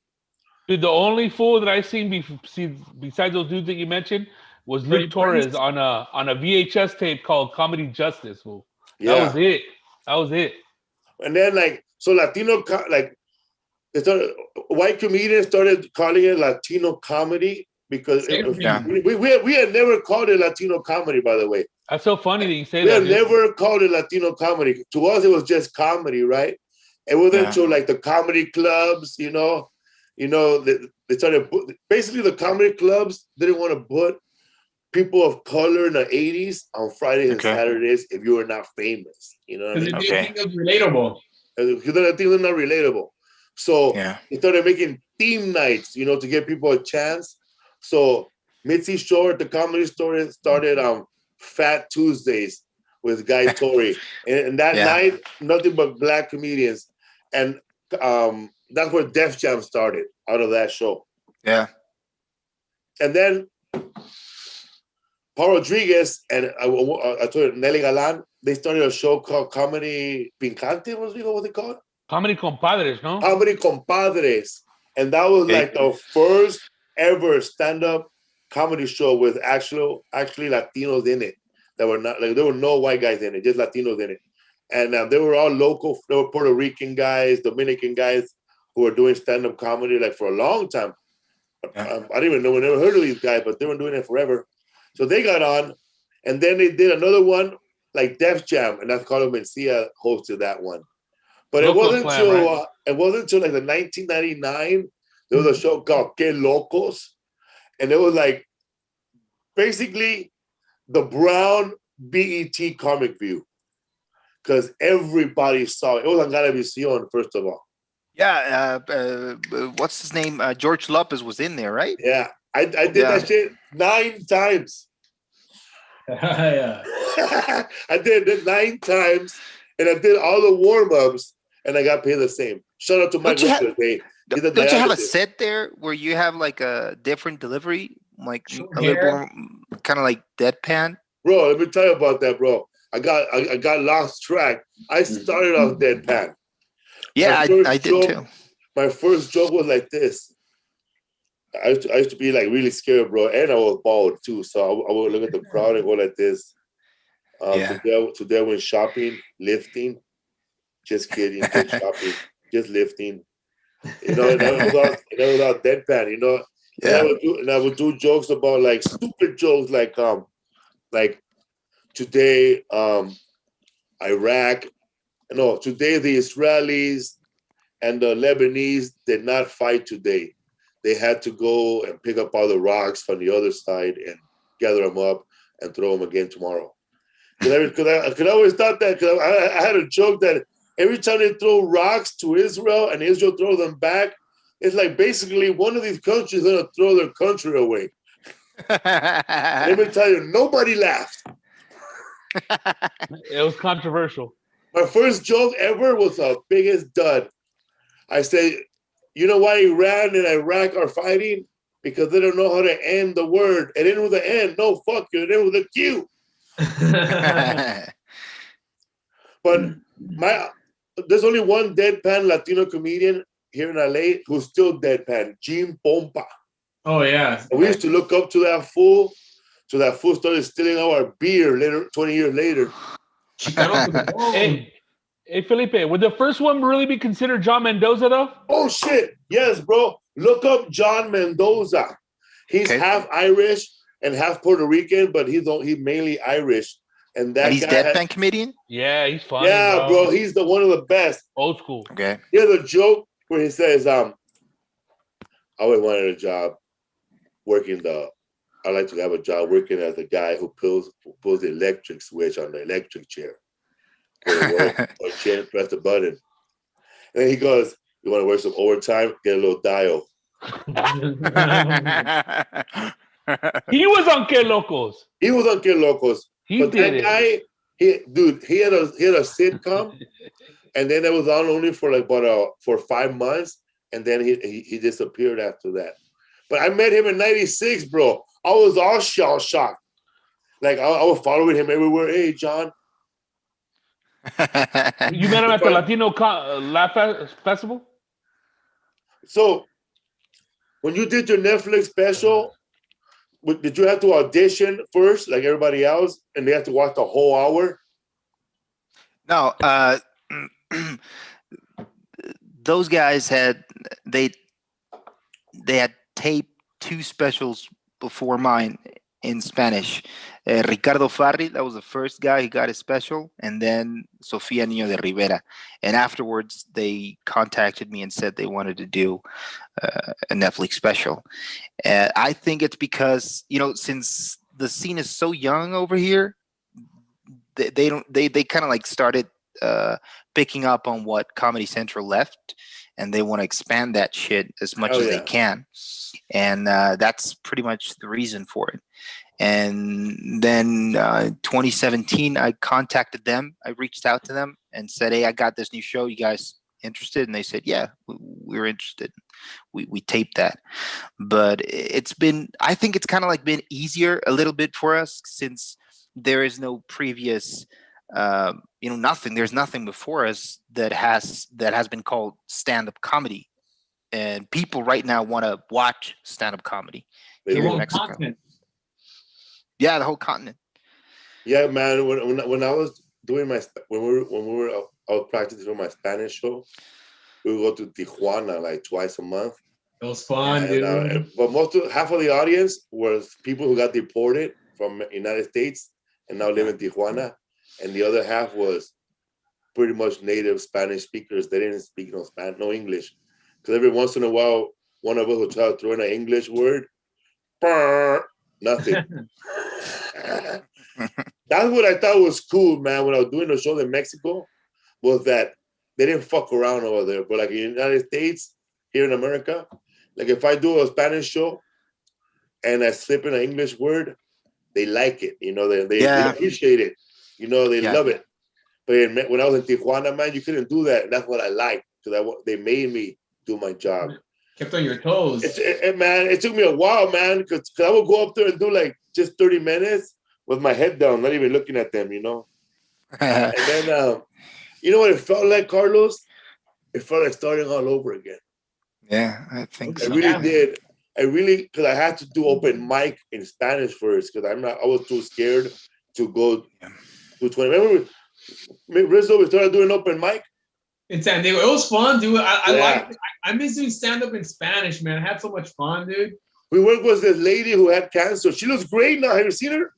Dude, the only fool that I seen besides those dudes that you mentioned was Luke Torres on a VHS tape called Comedy Justice. Fool. That was it. That was it. And then Latino white comedians started calling it Latino comedy because we had never called it Latino comedy, by the way. That's so funny that you say that. We had never called it Latino comedy. To us, it was just comedy, right? It wasn't until like the comedy clubs, they started, basically the comedy clubs didn't want to put people of color in the 80s on Fridays and Saturdays if you were not famous. You know what I mean? Because they think it's relatable. Because they think they're not relatable. So they started making theme nights, to give people a chance. So Mitzi Shore at the Comedy Store started Fat Tuesdays with Guy Torrey. And that night, nothing but black comedians. And that's where Def Jam started, out of that show. Yeah. And then Paul Rodriguez and I told you, Nelly Galan, they started a show called Comedy Picante, what was it called? Comedy Compadres, no? Comedy Compadres. And that was like the first ever stand-up comedy show with actually Latinos in it. That were not, like, there were no white guys in it, just Latinos in it. And they were all local. They were Puerto Rican guys, Dominican guys who were doing stand-up comedy like for a long time. I didn't even know, I never heard of these guys, but they were doing it forever. So they got on, and then they did another one like Def Jam, and that's Carlos Mencia hosted that one. But it wasn't until like the 1999. There was a show called Que Locos, and it was like basically the brown BET comic view, because everybody saw it. It was on Galavisión, first of all. Yeah, what's his name? George Lopez was in there, right? Yeah, I did that shit 9 times. Yeah. I did it 9 times, and I did all the warm-ups, and I got paid the same. Shout out to Mike today. Don't you have a set there where you have like a different delivery, like a little more kind of like Deadpan? Bro, let me tell you about that, bro. I got lost track. I started off Deadpan. Yeah, I did too. My first joke was like this. I used to be like really scared, bro, and I was bald too. So I would look at the crowd and go like this. Today I went shopping, lifting. Just kidding, just shopping, just lifting. You know, and that was all Deadpan. You know, and I would do jokes about like stupid jokes, like today Iraq. No, today the Israelis and the Lebanese did not fight today. They had to go and pick up all the rocks from the other side and gather them up and throw them again tomorrow. Because I always thought that, because I had a joke that every time they throw rocks to Israel and Israel throw them back, it's like basically one of these countries is going to throw their country away. Let me tell you, nobody laughed. It was controversial. My first joke ever was the biggest dud. I said, you know why Iran and Iraq are fighting? Because they don't know how to end the word. It ended with an N. No, fuck you. It ended with a Q. But there's only one deadpan Latino comedian here in LA who's still deadpan, Jim Pompa. Oh, yeah. And we used to look up to that fool. So that fool started stealing our beer later, 20 years later. Hey, Felipe, would the first one really be considered John Mendoza, though? Oh, shit. Yes, bro. Look up John Mendoza. He's half Irish and half Puerto Rican, but he's mainly Irish. And he's Deadpan comedian? Yeah, he's funny. Yeah, bro. He's the one of the best. Old school. Okay. He has a joke where he says, I always wanted a job working I like to have a job working as the guy who pulls the electric switch on the electric chair. Or chair, press the button. And then he goes, you want to work some overtime? Get a little dial. He was on Que Locos. He was on Que Locos. But that guy, he had a sitcom, and then it was on only for like for 5 months, and then he disappeared after that. But I met him in '96, bro. I was all shell-shocked. Like I was following him everywhere. Hey, John. You met him at the Latino Laugh Festival? So when you did your Netflix special, did you have to audition first, like everybody else, and they have to watch the whole hour? No, those guys had taped 2 specials before mine in Spanish. Ricardo Farri, that was the first guy who got his special, and then Sofia Niño de Rivera. And afterwards, they contacted me and said they wanted to do a Netflix special. I think it's because, since the scene is so young over here, they kind of like started picking up on what Comedy Central left, and they want to expand that shit as much as they can. And that's pretty much the reason for it. And then 2017, I contacted them. I reached out to them and said, hey, I got this new show. You guys interested? And they said, yeah, we're interested. We taped that. But I think it's kind of like been easier a little bit for us since there is no previous, nothing. There's nothing before us that has been called stand-up comedy. And people right now want to watch stand-up comberry here in Mexico. Continent. Yeah, the whole continent. Yeah, man. When I was doing I was practicing for my Spanish show. We would go to Tijuana like twice a month. It was fun, dude. But half of the audience was people who got deported from the United States and now live in Tijuana, and the other half was pretty much native Spanish speakers. They didn't speak no Spanish, no English. Because every once in a while, one of us will try to throw in an English word. Nothing. That's what I thought was cool, man, when I was doing the show in Mexico, was that they didn't fuck around over there. But like in the United States, here in America, like if I do a Spanish show and I slip in an English word, they like it. You know, they appreciate it. You know, they love it. But when I was in Tijuana, man, you couldn't do that. And that's what I liked, because they made me do my job. Kept on your toes. Man, it took me a while, man, because I would go up there and do like just 30 minutes with my head down, not even looking at them, you know? And then, you know what it felt like, Carlos? It felt like starting all over again. Yeah, I think so. I really did. Because I had to do open mic in Spanish first, because I was too scared to go to 20. Remember, Rizzo, we started doing open mic? In San Diego. It was fun, dude. I miss doing stand-up in Spanish, man. I had so much fun, dude. We worked with this lady who had cancer. She looks great now. Have you seen her?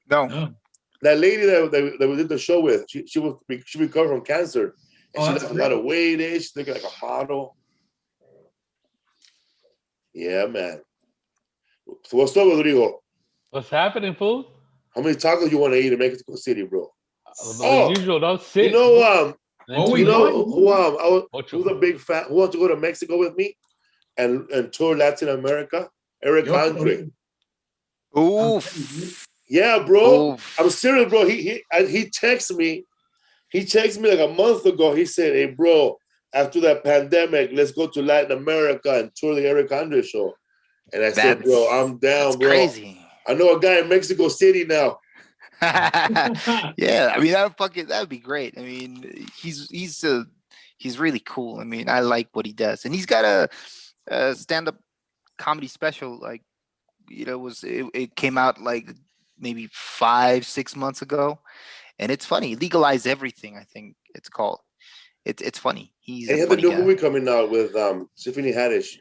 No. That lady that we did the show with, she recovered from cancer. And she lost a lot of weight. She's looking like a model. Yeah, man. So what's up, Rodrigo? What's happening, fool? How many tacos you want to eat in Mexico City, bro? The usual, don't sit. You know, who was a big fan? Who wants to go to Mexico with me and tour Latin America? Eric Andre. Oof. Yeah, bro. Oof. I'm serious, bro. He texted me. He texted me like a month ago. He said, "Hey, bro, after that pandemic, let's go to Latin America and tour the Eric Andre show." And I said, "Bro, I'm down, bro. Crazy. I know a guy in Mexico City now." Yeah, I mean that'd be great. I mean, he's really cool. I mean, I like what he does, and he's got a stand-up comedy special. Like, you know, it came out like maybe 5-6 months ago, and it's funny. Legalize Everything, I think it's called. It's funny. He has a new movie coming out with Tiffany Haddish.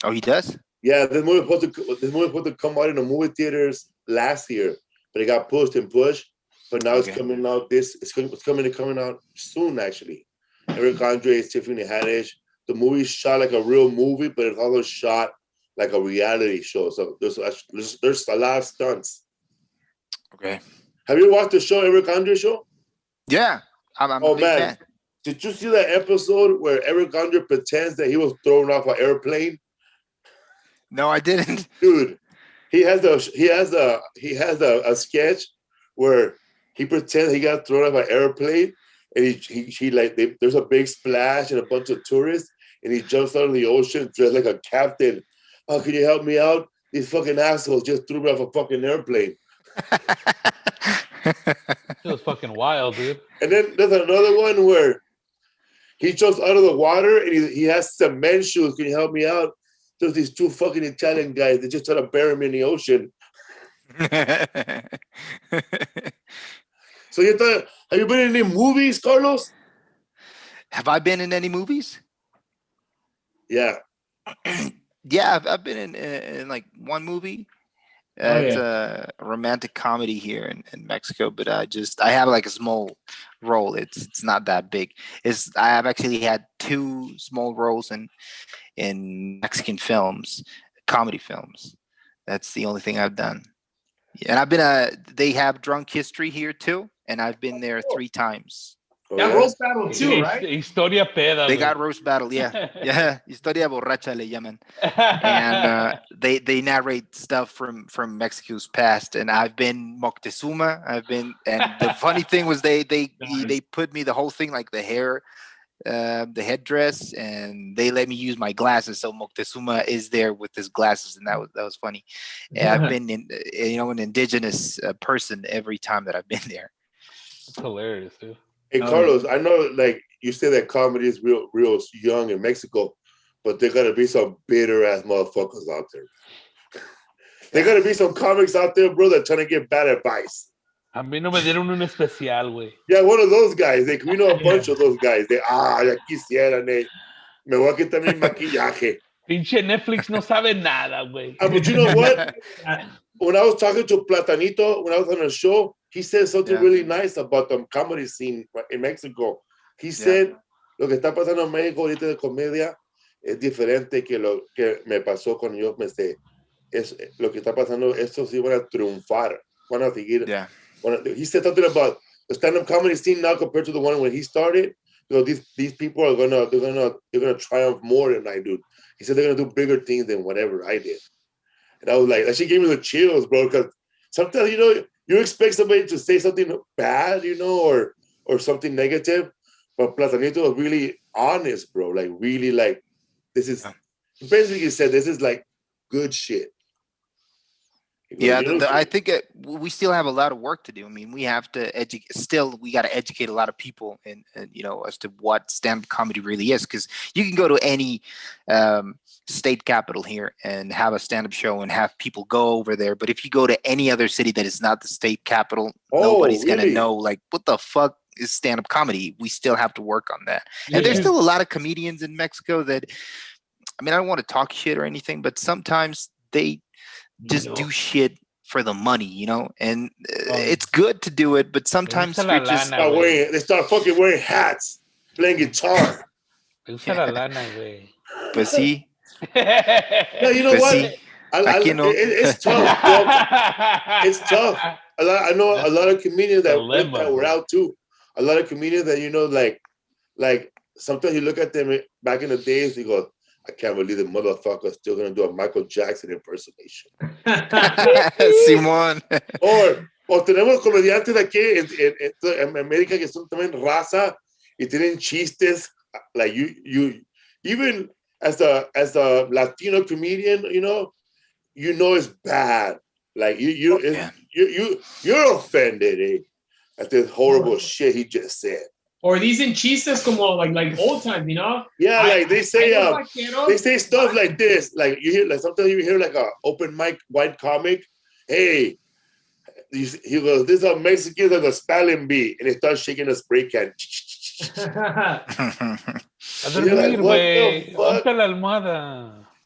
Oh, he does? Yeah, this movie was supposed to come out in the movie theaters last year, but it got pushed. But now it's coming out. It's coming out soon, actually. Eric Andre, Tiffany Haddish. The movie's shot like a real movie, but it's also shot like a reality show. So there's a lot of stunts. Okay. Have you watched the show, Eric Andre show? Yeah, I'm a big fan. Did you see that episode where Eric Andre pretends that he was thrown off an airplane? No, I didn't. Dude, he has a sketch where he pretends he got thrown off an airplane, and there's a big splash and a bunch of tourists, and he jumps out of the ocean dressed like a captain. "Oh, can you help me out? These fucking assholes just threw me off a fucking airplane." It was fucking wild, dude. And then there's another one where he jumps out of the water and he has cement shoes. "Can you help me out? There's these two fucking Italian guys. They just try to bury me in the ocean." So have you been in any movies, Carlos? Have I been in any movies? Yeah. Yeah, I've been in like one movie. It's a romantic comedy here in Mexico, but I have like a small role. It's not that big. I have actually had 2 small roles in Mexican films, comedy films. That's the only thing I've done. And I've been they have Drunk History here too, and I've been there 3 times. That roast battle too, right? Historia peda. They got roast battle, yeah. Yeah, Historia borracha le llaman. And they narrate stuff from Mexico's past. And I've been Moctezuma. And the funny thing was they put me the whole thing, like the hair, the headdress, and they let me use my glasses. So Moctezuma is there with his glasses, and that was funny. And I've been an indigenous person every time that I've been there. It's hilarious, dude. Hey, Carlos, I know, like, you say that comedy is real young in Mexico, but there got to be some bitter-ass motherfuckers out there. There got to be some comics out there, bro, that trying to give bad advice. A mí no me dieron un especial, güey. Yeah, one of those guys. We know a bunch of those guys. Ya quisieran, me voy a quitar mi maquillaje. Pinche Netflix no sabe nada, güey. But you know what? When I was talking to Platanito, when I was on a show, he said something really nice about the comedy scene in Mexico. He said, lo que está pasando en México ahorita de comedia es diferente que lo que me pasó cuando yo empecé. Es lo que está pasando, estos sí van a triunfar, van a seguir. Yeah. He said something about the stand-up comedy scene now compared to the one when he started. You know, these people are gonna triumph more than I do. He said they're gonna do bigger things than whatever I did. And I was like, that shit gave me the chills, bro. Because sometimes, you know, you expect somebody to say something bad, you know, or something negative. But Platanito was really honest, bro. Like, really, like, this is basically he said, this is like good shit. I think we still have a lot of work to do. I mean, we have to we got to educate a lot of people and you know, as to what stand-up comedy really is. Because you can go to any state capital here and have a stand-up show and have people go over there. But if you go to any other city that is not the state capital, nobody's going to know, like, what the fuck is stand-up comedy? We still have to work on that. And there's still a lot of comedians in Mexico that, I mean, I don't want to talk shit or anything, but sometimes they just do shit for the money, you know, and it's good to do it, but sometimes they start fucking wearing hats, playing guitar. Usa la lana, güey. Pues sí. No, you know what? It's tough, bro. It's tough. I know a lot of comedians that were out too. A lot of comedians that, you know, like sometimes you look at them back in the days, you go, I can't believe the motherfucker's still gonna do a Michael Jackson impersonation. Simón. O tenemos comediantes aquí en América que son también raza y tienen chistes, like you even as a Latino comedian, you know it's bad. Like you're offended at this horrible shit he just said. Or these in chistes como like old times, you know? Yeah, like they say stuff like this. Like you hear, like sometimes you hear like a open mic white comic. Hey, he goes, "This is a Mexican and a spelling bee," and he starts shaking a spray can.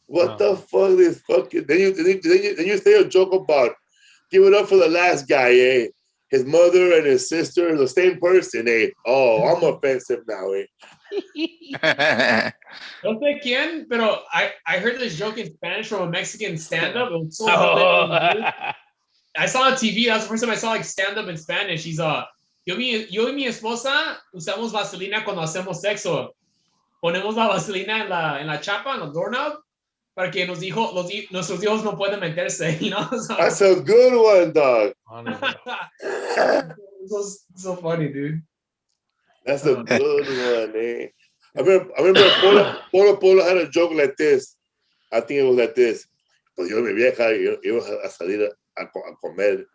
What the fuck? This fucking. Then you say a joke about give it up for the last guy, eh? His mother and his sister are the same person, eh? Oh, I'm offensive now, eh? No sé quién, pero I heard this joke in Spanish from a Mexican stand-up. It was so I saw on TV. That's the first time I saw like stand-up in Spanish. He's yo y mi esposa usamos vaselina cuando hacemos sexo. Ponemos la vaselina en la chapa, en la doorknob, para que nuestros hijos no pueden meterse, you know? So, that's a good one, dog. so funny, dude. That's a good one, eh? I remember Polo had a joke like this. I think it was like this. Pues yo mi vieja iba a salir a comer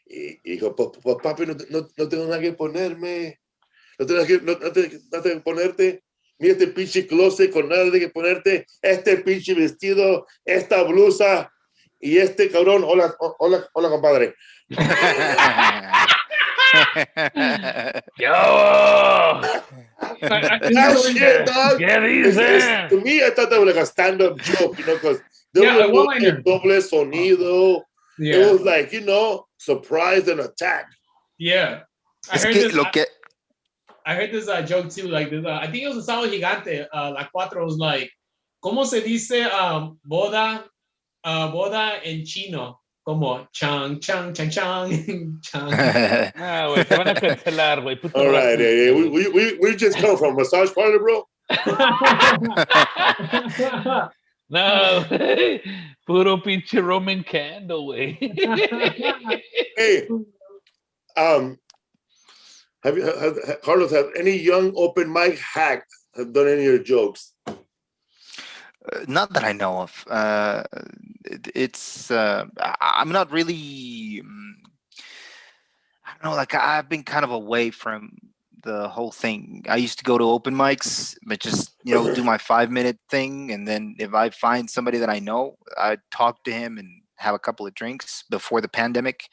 y dijo, papi, no tengo nada que ponerme. No tengo que ponerte. Mira este pinche closet con nada de que ponerte, este pinche vestido, esta blusa y este cabrón. Hola, compadre. Yo! That shit, dog. To me, I thought that was like a stand-up joke, you know, because there was a doble sonido. Yeah. It was like, you know, surprise and attack. Yeah. I heard this joke too. Like this, I think it was a Sábado Gigante. La Cuatro was like, ¿cómo se dice boda en chino? Como chang, chang, chang, chang, chang. Güey, te van a cancelar, güey. All right, we just come from massage parlor, bro. No, puro pinche Roman candle, güey. Hey, Carlos, have any young open mic hack have done any of your jokes? Not that I know of. I'm not really. I don't know. Like I've been kind of away from the whole thing. I used to go to open mics, but just do my 5-minute thing, and then if I find somebody that I know, I talk to him and have a couple of drinks before the pandemic.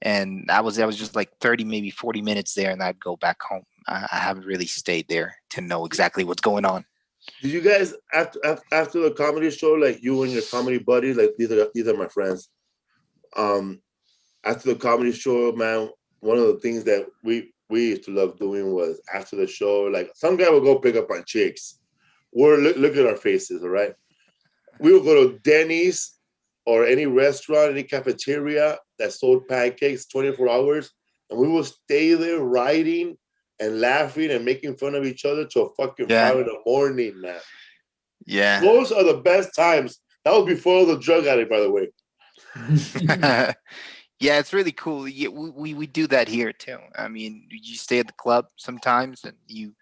And I was just like 30, maybe 40 minutes there, and I'd go back home. I haven't really stayed there to know exactly what's going on. Did you guys after the comedy show, like you and your comedy buddies, like these are my friends. After the comedy show, man, one of the things that we used to love doing was after the show, like some guy would go pick up on chicks. Look at our faces, all right? We would go to Denny's or any restaurant, any cafeteria that sold pancakes 24 hours, and we would stay there writing and laughing and making fun of each other till fucking 5 in the morning, man. Yeah. Those are the best times. That was before the drug addict, by the way. Yeah, it's really cool. Yeah, we do that here too. I mean, you stay at the club sometimes and you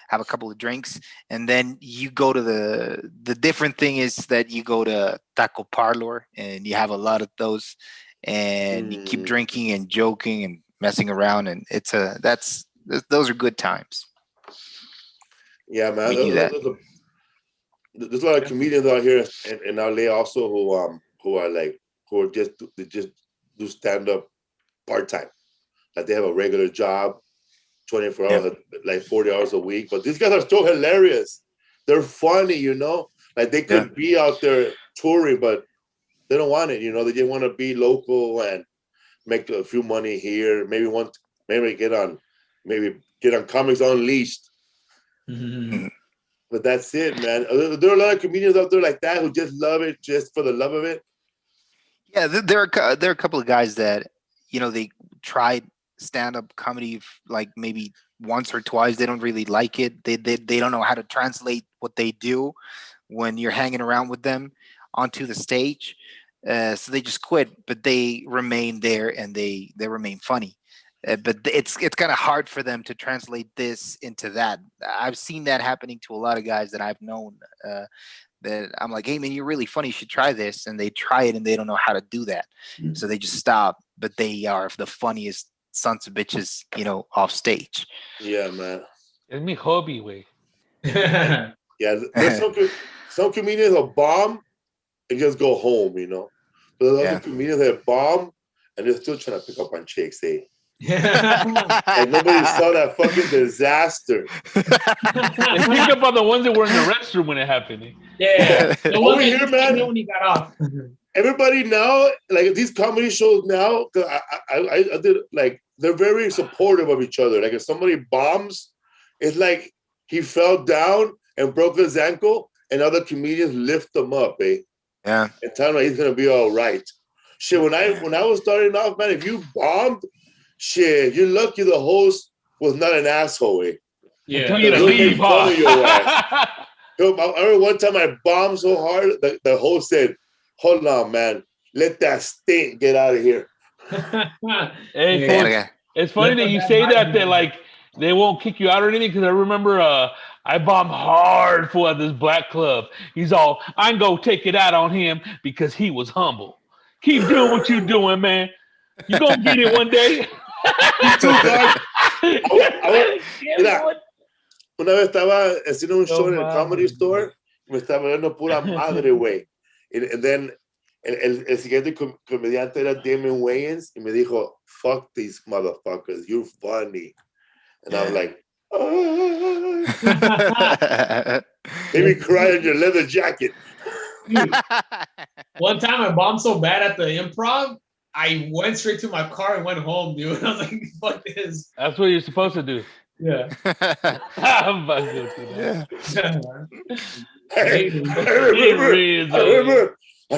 have a couple of drinks, and then you go to the different thing is that you go to taco parlor and you have a lot of those, and you keep drinking and joking and messing around, and those are good times. Yeah, man. We do that. There's a lot of comedians out here in LA also who are just do stand up part time. Like they have a regular job, 24 hours, like 40 hours a week. But these guys are still hilarious. They're funny, you know. Like they could be out there touring, but they don't want it, you know. They just want to be local and make a few money here. Maybe get on Comics Unleashed. Mm-hmm. But that's it, man. There are a lot of comedians out there like that who just love it just for the love of it. Yeah, there are a couple of guys that, you know, they tried stand-up comedy like maybe once or twice. They don't really like it. They don't know how to translate what they do when you're hanging around with them onto the stage. So they just quit, but they remain there and they remain funny. But it's kind of hard for them to translate this into that. I've seen that happening to a lot of guys that I've known. That I'm like, hey man, you're really funny. You should try this, and they try it and they don't know how to do that, so they just stop. But they are the funniest sons of bitches, you know, off stage. Yeah, man. It's my hobby, way. Yeah, there's some comedians will bomb and just go home, you know. But there's other comedians that bomb and they're still trying to pick up on chicks, eh? And nobody saw that fucking disaster. They picked up on the ones that were in the restroom when it happened. Yeah. The one Over here, man. when he got off. Everybody now, like these comedy shows now, cause I did, like, they're very supportive of each other. Like if somebody bombs, it's like he fell down and broke his ankle, and other comedians lift him up, eh? Yeah. And tell him he's gonna be all right. Shit, when I was starting off, man, if you bombed, shit, you're lucky the host was not an asshole, eh? Yeah. He'll make fun of your ass. I remember one time I bombed so hard, the host said, "Hold on, man. Let that stink get out of here." Hey, it's funny that you say that like they won't kick you out or anything, because I remember I bombed hard for at this black club. He's all, I'm going to take it out on him because he was humble. Keep doing what you're doing, man. You're going to get it one day. Una vez estaba haciendo un show en el Comedy Store, me estaba viendo pura madre, güey. And then el siguiente comediante era Damon Wayans, y me dijo, "Fuck these motherfuckers, you're funny." And I was like, made me cry on your leather jacket. Dude, one time I bombed so bad at the Improv, I went straight to my car and went home, dude. I was like, fuck this. That's what you're supposed to do. Yeah. I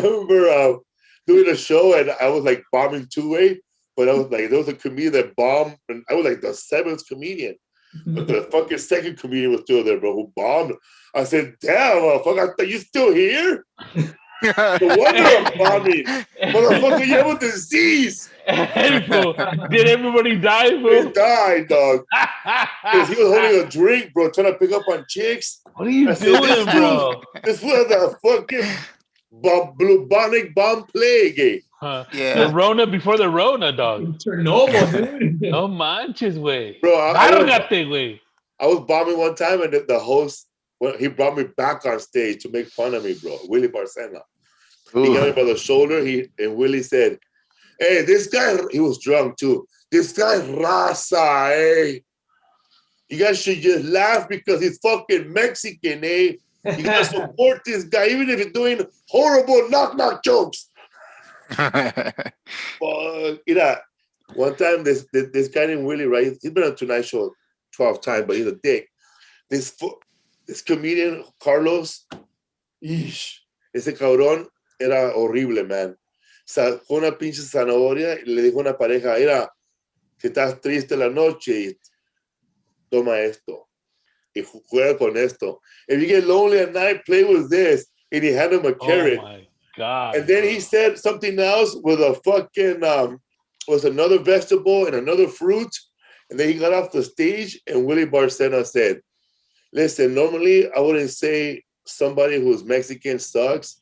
remember doing a show and I was like bombing two-way, but I was like, there was a comedian that bombed, and I was like the seventh comedian. But the fucking second comedian was still there, bro, who bombed. I said, damn, motherfucker, you still here? No wonder I'm bombing. Motherfucker, you have a disease. Did everybody die, bro? They died, dog. Because he was holding a drink, bro, trying to pick up on chicks. What are you doing, bro? This was a fucking bubonic bomb plague. Eh? Yeah. The Rona before the Rona, dog. Chernobyl, dude. No manches, way. Bro, I don't got the way. I was bombing one time, and the host, he brought me back on stage to make fun of me, bro. Willie Barcena. He got me by the shoulder. And Willie said, "Hey, this guy," he was drunk too. "This guy raza, eh? You guys should just laugh because he's fucking Mexican, eh? You gotta support this guy, even if he's doing horrible knock jokes. But one time this guy named Willie, right? He's been on Tonight Show 12 times, but he's a dick. This comedian, Carlos, ese cabrón era horrible, man. Sacó una pinche zanahoria y le dijo a una pareja, mira, si estás triste la noche, toma esto. Y juega con esto. If you get lonely at night, play with this. And he handed him a carrot. Oh my God. And then he said something else with a fucking, was another vegetable and another fruit. And then he got off the stage and Willie Barcena said, listen, normally I wouldn't say somebody who's Mexican sucks.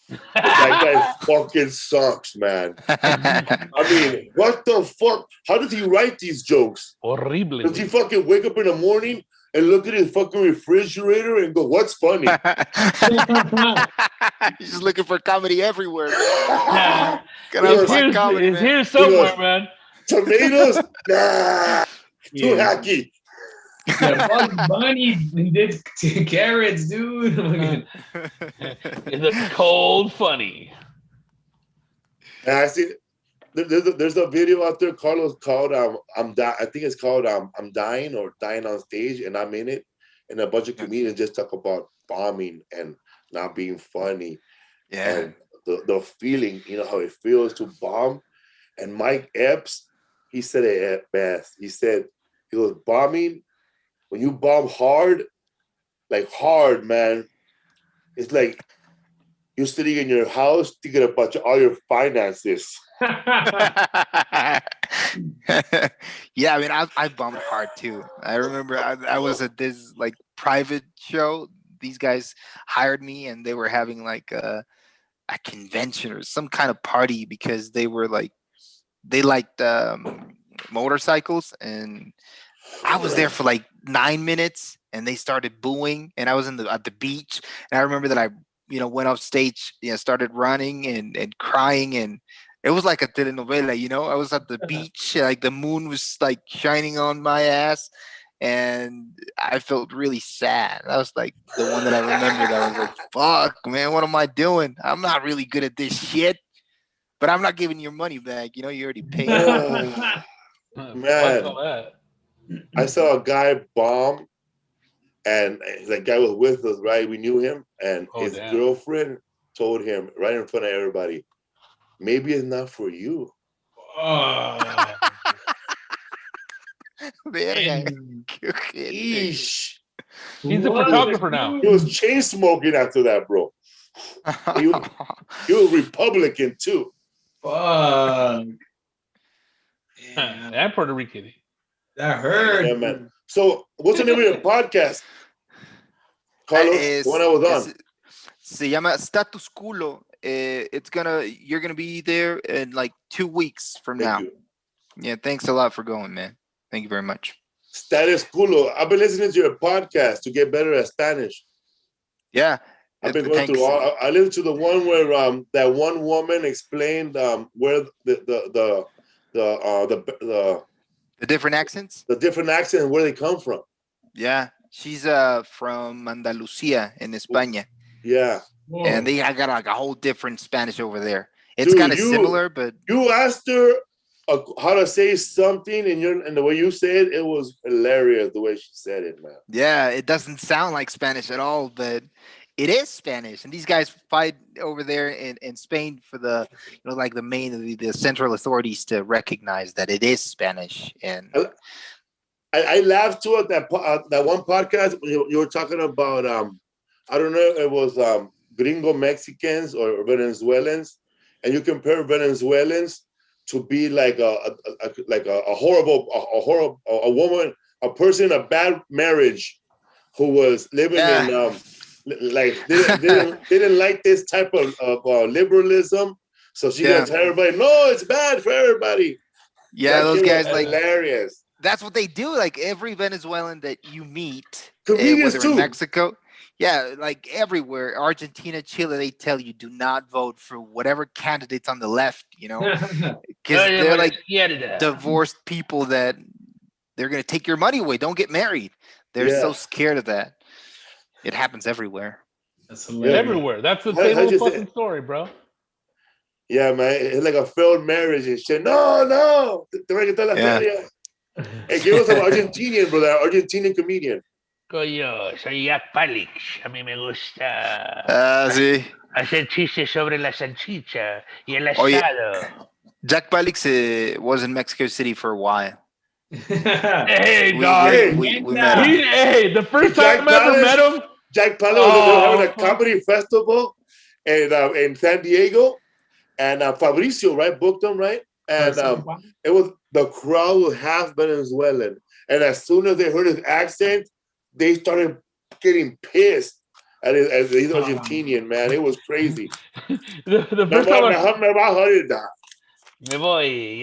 But that guy fucking sucks, man. I mean, what the fuck? How does he write these jokes? Horrible. Does he fucking wake up in the morning and look at his fucking refrigerator and go, what's funny? He's just looking for comedy everywhere. Yeah. It's here somewhere, man. Tomatoes? Nah. Too hacky. Yeah, Bugs Bunny did carrots, dude. It's cold funny. And I see there's a video out there, Carlos, called I think it's called I'm Dying or Dying on Stage, and I'm in it. And a bunch of comedians just talk about bombing and not being funny. Yeah. And the feeling, how it feels to bomb. And Mike Epps, he said it at best. He goes, bombing, when you bomb hard, like hard, man, it's like you're sitting in your house thinking about all your finances. Yeah, I mean, I bombed hard too. I remember I was at this like private show. These guys hired me, and they were having like a convention or some kind of party because they liked motorcycles, and I was there for like 9 minutes, and they started booing, and I was at the beach, and I remember that I went off stage, started running and crying, and it was like a telenovela, I was at the beach, like the moon was like shining on my ass, and I felt really sad. That was like the one that I remembered. I was like, fuck, man, what am I doing? I'm not really good at this shit, but I'm not giving your money back. You already paid. Man, I saw a guy bomb, and that guy was with us, right? We knew him, and his girlfriend told him right in front of everybody, maybe it's not for you. He's a photographer now. He was chain smoking after that, bro. He was Republican too. Fuck. And Puerto Rican. That hurt. Yeah, man. So, what's the name of your podcast, Carlos? The one I was on. Se llama Status Culo. You're gonna be there in like 2 weeks from now. You. Yeah, thanks a lot for going, man. Thank you very much. Status Culo. I've been listening to your podcast to get better at Spanish. Yeah. I've been going through all. I listened to the one where that one woman explained where the different accents. The different accents and where they come from. Yeah, she's from Andalusia in España. Yeah. Whoa. And I got like a whole different Spanish over there. It's kind of similar, but you asked her how to say something, and the way you said it was hilarious. The way she said it, man. Yeah, it doesn't sound like Spanish at all, but it is Spanish. And these guys fight over there in Spain for the the central authorities to recognize that it is Spanish. And I laughed too at that one podcast when you were talking about I don't know, it was gringo Mexicans or Venezuelans, and you compare Venezuelans to be like a horrible woman, a person in a bad marriage who was living in didn't like this type of liberalism, so she gonna tell everybody, no, it's bad for everybody. Yeah, those guys hilarious. That's what they do. Like every Venezuelan that you meet, comedians too. In Mexico. Yeah, like everywhere, Argentina, Chile, they tell you do not vote for whatever candidates on the left, because they're like divorced people that they're going to take your money away. Don't get married. They're so scared of that. It happens everywhere. That's hilarious. Everywhere. That's the same old fucking story, bro. Yeah, man. It's like a failed marriage and shit. No. Te voy a quitar la feria. Hey, give us some Argentinian, brother. Argentinian comedian. Coño, soy Jack Palix. A mí me gusta Sí. hacer chistes sobre la salchicha y el asado. Jack Palix was in Mexico City for a while. Hey, We dog. met him. Hey, the first time I ever met him. Jack Palix was having a comedy festival in San Diego. And Fabricio, right, booked him, right? And it was the crowd was half Venezuelan. And as soon as they heard his accent, they started getting pissed at he's Argentinian, man. It was crazy. The first time ya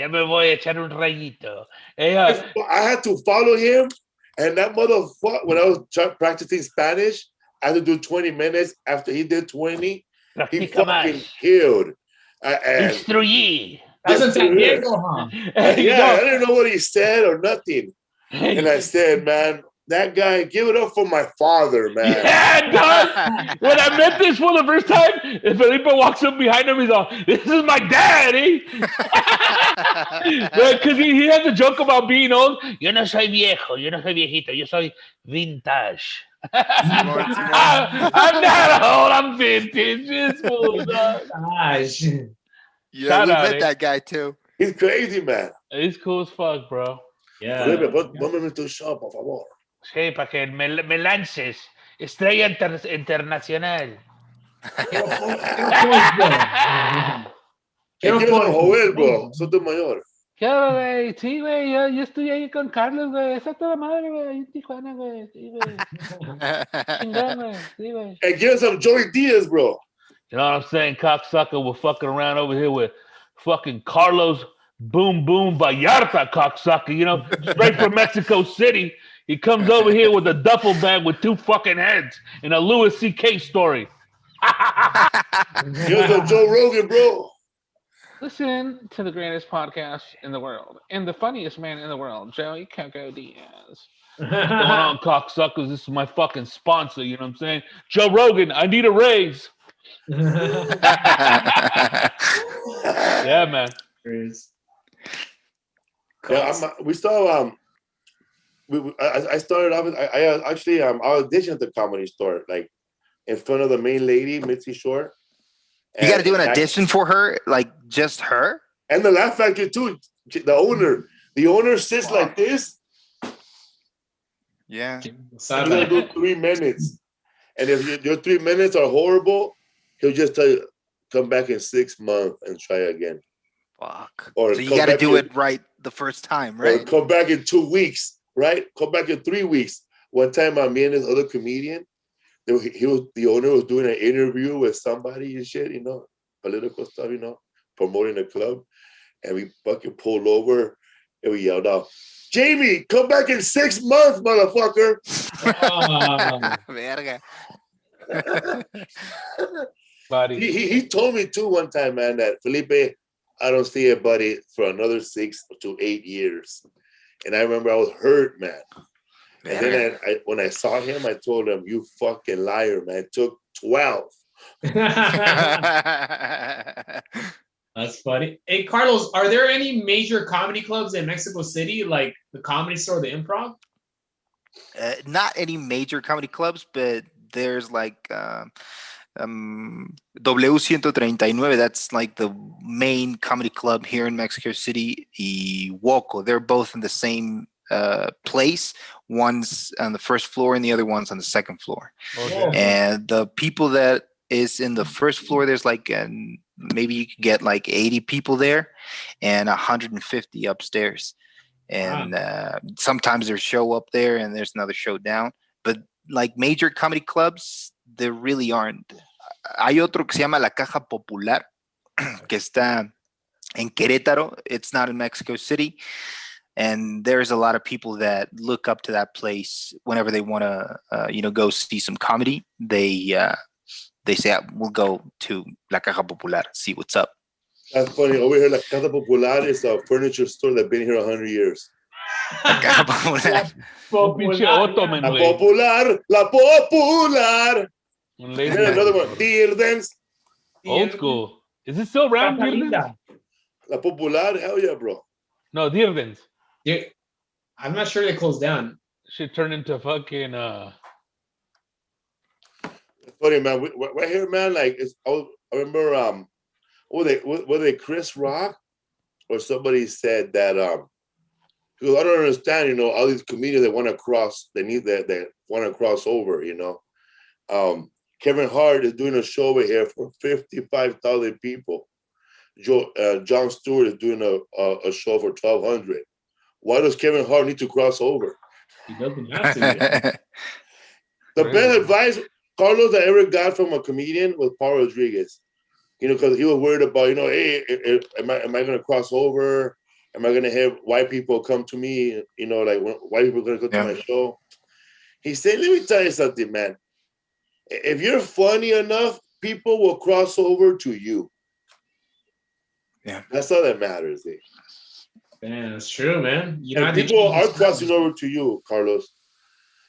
me voy a echar un rayito. I had to follow him, and that motherfucker, when I was practicing Spanish, I had to do 20 minutes. After he did 20, he fucking killed. Instruí. That's in San Diego, huh? I didn't know what he said or nothing. And I said, man, that guy, give it up for my father, man. Yeah, dog. When I met this for the first time, Felipe walks up behind him. He's all, "This is my daddy." Because he has a joke about being old. Yo no soy viejo. Yo no soy viejito. Yo soy vintage. I'm not old. I'm vintage. It's cool, dog. Gosh. Yeah, we met that guy too. He's crazy, man. He's cool as fuck, bro. Yeah. Ponme tu show, por favor. Sí, para que me lances. Estrella internacional. ¿Qué joder, bro? Sotomayor. Claro, güey. Sí, güey. Yo estoy ahí con Carlos, güey. Está toda madre, güey. Ahí en Tijuana, güey. Sí, güey. Chingón, güey. Sí, güey. Hey, give us some Joey Diaz, bro. You know what I'm saying? Cocksucker, we're fucking around over here with fucking Carlos Boom Boom Ballarta, cocksucker. You know, straight from Mexico City. He comes over here with a duffel bag with 2 fucking heads and a Louis C.K. story. Give us some Joe Rogan, bro. Listen to the greatest podcast in the world and the funniest man in the world, Joey Coco Diaz. What's going on, cocksuckers? This is my fucking sponsor. You know what I'm saying? Joe Rogan, I need a raise. Yeah, man. Yeah, we saw. I started off. I actually auditioned at the Comedy Store, like in front of the main lady, Mitzi Shore. You got to do an audition for her, like just her, and the Laugh Factory too. The owner sits like this. Yeah, you gotta do 3 minutes, and if your 3 minutes are horrible, he'll just tell you come back in 6 months and try again. Fuck. Or so you got to do it right the first time, right? Or come back in 2 weeks, right? Come back in 3 weeks. One time, me and this other comedian, the owner was doing an interview with somebody and shit, you know, political stuff, you know, promoting a club, and we fucking pulled over and we yelled out, "Jamie, come back in 6 months, motherfucker!" He told me too one time, man, that Felipe, I don't see it, buddy, for another 6 to 8 years. And I remember I was hurt, man. And then when I saw him, I told him, "You fucking liar, man. It took 12. That's funny. Hey, Carlos, are there any major comedy clubs in Mexico City, like the Comedy Store, the Improv? Not any major comedy clubs, but there's like W139. That's like the main comedy club here in Mexico City. Y Woco. They're both in the same place. One's on the first floor and the other one's on the second floor. Okay. And the people that is in the first floor, there's like maybe you can get like 80 people there and 150 upstairs. And sometimes there's a show up there and there's another show down. But like major comedy clubs, there really aren't. Hay otro que se llama La Caja Popular, que está en Querétaro. It's not in Mexico City. And there's a lot of people that look up to that place whenever they want to, go see some comedy. They say, "We'll go to La Caja Popular, see what's up." That's funny. Over here, La Caja Popular is a furniture store that's been here 100 years. Un pinche Otto, man, La güey. popular, la popular. Un And lazy then another man. one, Dirdens. Old school. Is it still around, Dirdens? Catalina. La popular, hell yeah, bro. No, Dirdens. Yeah, I'm not sure they closed down. Shit turned into fucking Funny, man. Right here, man, like, I remember, were they Chris Rock? Or somebody said that, because I don't understand, you know, all these comedians that want to cross, they want to cross over, you know. Kevin Hart is doing a show over here for 55,000 people. Jon Stewart is doing a show for 1,200. Why does Kevin Hart need to cross over? He doesn't have to. The best advice, Carlos, I ever got from a comedian was Paul Rodriguez. You know, because he was worried about, you know, hey, am I going to cross over? Am I going to have white people come to me? You know, like white people are going to go to my show. He said, let me tell you something, man. If you're funny enough, people will cross over to you. Yeah. That's all that matters. Eh? Man, that's true, man. You And people are crossing over to you, Carlos.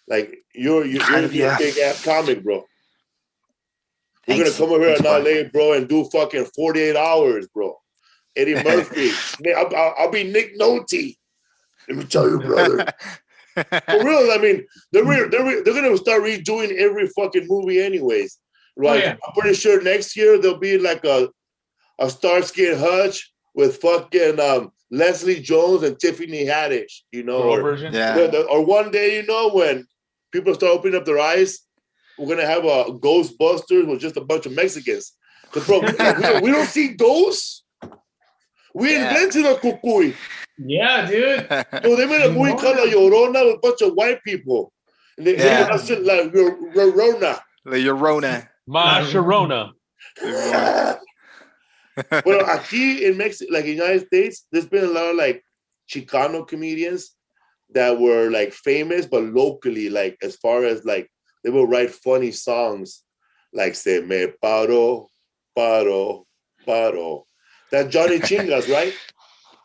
Like, you're a big ass comic, bro. We're going to come over here in LA, bro, and do fucking 48 hours, bro. Eddie Murphy. I'll be Nick Nolte. Let me tell you, brother. For real, I mean, they're going to start redoing every fucking movie anyways. Right? Oh, yeah. I'm pretty sure next year there'll be like a Starsky and Hutch with fucking Leslie Jones and Tiffany Haddish, you know. Or one day, you know, when people start opening up their eyes, we're going to have a Ghostbusters with just a bunch of Mexicans. Because, bro, we don't see ghosts. We invented a cucuy. Yeah, dude. So they made a movie called La Llorona with a bunch of white people. And they made that shit like Llorona. La Llorona. Ma Sharona. Well, aquí in Mexico, like in the United States, there's been a lot of like Chicano comedians that were like famous, but locally, like as far as like they will write funny songs like Se me paro, paro, paro. That Johnny Chingas, right?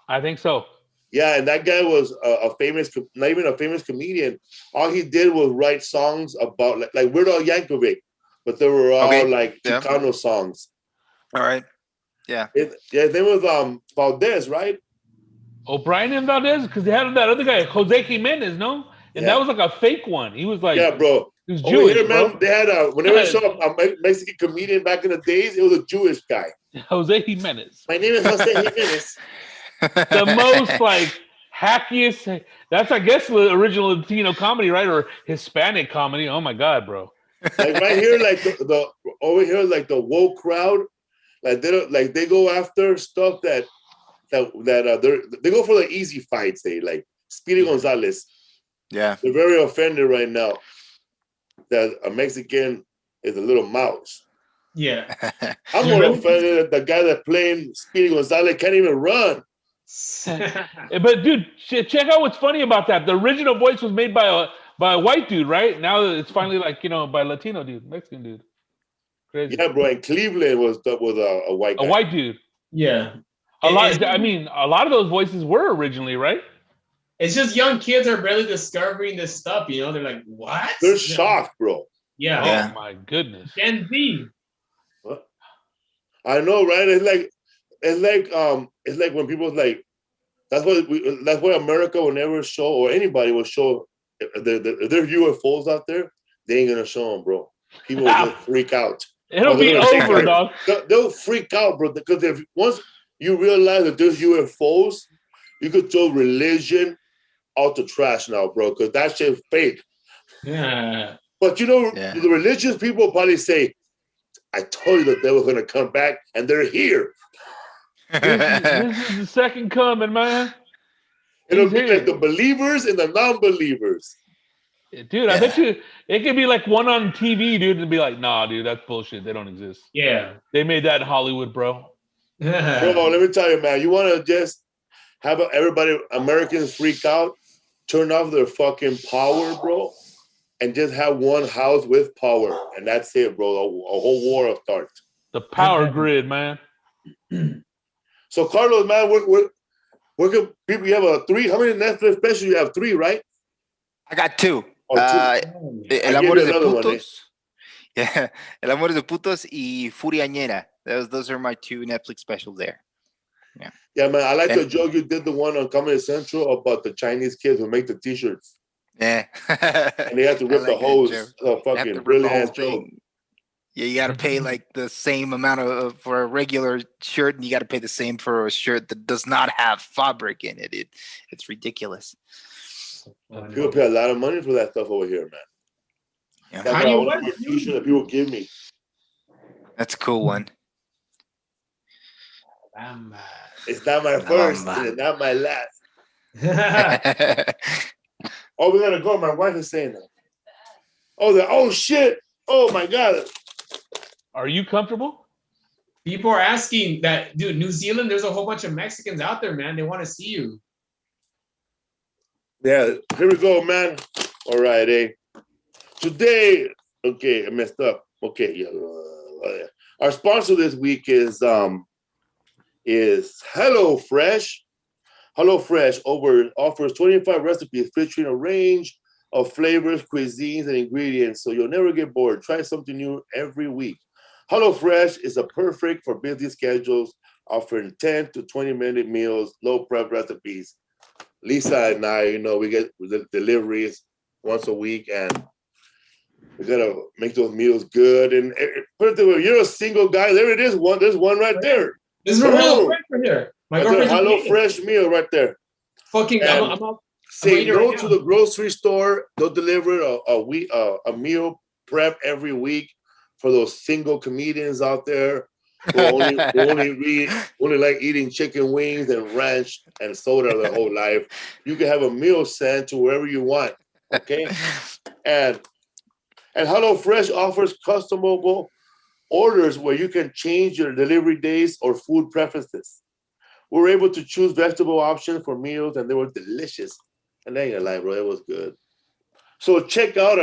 I think so. Yeah, and that guy was a famous, not even a famous comedian. All he did was write songs about like Weird Al Yankovic, but they were all like Chicano songs. All right. Yeah. There was Valdez, right? O'Brien and Valdez, because they had that other guy, Jose Jimenez, no? And that was like a fake one. He was like, bro. He was Jewish, here, man, bro. they had whenever they saw a Mexican comedian back in the days, it was a Jewish guy. Jose Jimenez. My name is Jose Jimenez. The most like hackiest. That's I guess the original Latino comedy, right? Or Hispanic comedy. Oh my god, bro. Like right here, like the over here, like the woke crowd, like they go after stuff that they go for the easy fights. Like Speedy Gonzales. Yeah, they're very offended right now that a Mexican is a little mouse. Yeah, I'm more offended that the guy that playing Speedy Gonzales can't even run. But dude, check out what's funny about that. The original voice was made by a white dude, right? Now it's finally like, you know, by a Latino dude, Mexican dude. Crazy. Yeah, bro. And Cleveland was a white guy. A white dude. Yeah. A lot of those voices were originally, right? It's just young kids are barely discovering this stuff, you know? They're like, what? They're shocked, bro. Yeah. Oh my goodness. Gen Z. What? I know, right? It's like when people like that's why America will never show, or anybody will show if there's UFOs out there, they ain't gonna show them, bro. People will just freak out. It'll be over, dog. They'll freak out, bro, because if once you realize that there's UFOs, you could throw religion out the trash now, bro, because that shit's fake. Yeah. But you know, the religious people probably say, I told you that they were gonna come back, and they're here. This is the second coming, man. It'll be like the believers and the non-believers. Dude, I bet you it could be like one on TV, dude, and be like, nah, dude, that's bullshit. They don't exist. Yeah. They made that in Hollywood, bro. Bro, let me tell you, man, you want to just have everybody, Americans freak out, turn off their fucking power, bro, and just have one house with power. And that's it, bro. A whole war will start. The power grid, man. So, Carlos, man, Where can people? You have a 3. How many Netflix specials? You have 3, right? I got 2. Or 2. El I Amor gave de you another one, Putos. Yeah, El Amor de Putos y Furiañera. Those are my 2 Netflix specials there. Yeah, man. I like the joke you did, the one on Comedy Central about the Chinese kids who make the T-shirts. Yeah. And they have to rip the hose. The fucking brilliant joke. Yeah, you got to pay like the same amount of for a regular shirt, and you got to pay the same for a shirt that does not have fabric in it. It's ridiculous. People pay a lot of money for that stuff over here, man. Yeah. That's why I only wear T-shirt that people give me. That's a cool one. It's not my first, and it's not my last. Oh, we gotta go. My wife is saying that. Oh shit! Oh my god! Are you comfortable? People are asking that, dude. New Zealand, there's a whole bunch of Mexicans out there, man. They want to see you. Yeah, here we go, man. All right, Today, okay, I messed up. Okay, yeah. Our sponsor this week is HelloFresh. HelloFresh offers 25 recipes featuring a range of flavors, cuisines, and ingredients, so you'll never get bored. Try something new every week. HelloFresh is perfect for busy schedules, offering 10 to 20-minute meals, low prep recipes. Lisa and I, we get the deliveries once a week, and we gotta make those meals good. And put it this way, you're a single guy. There it is. There's one right there. This is from HelloFresh right here. My girlfriend HelloFresh meal right there. Fucking, say no to the grocery store. They'll deliver a meal prep every week for those single comedians out there who only like eating chicken wings and ranch and soda their whole life. You can have a meal sent to wherever you want. Okay, and HelloFresh offers customable orders where you can change your delivery days or food preferences. We were able to choose vegetable options for meals, and they were delicious. And I ain't gonna lie, bro, it was good. So check out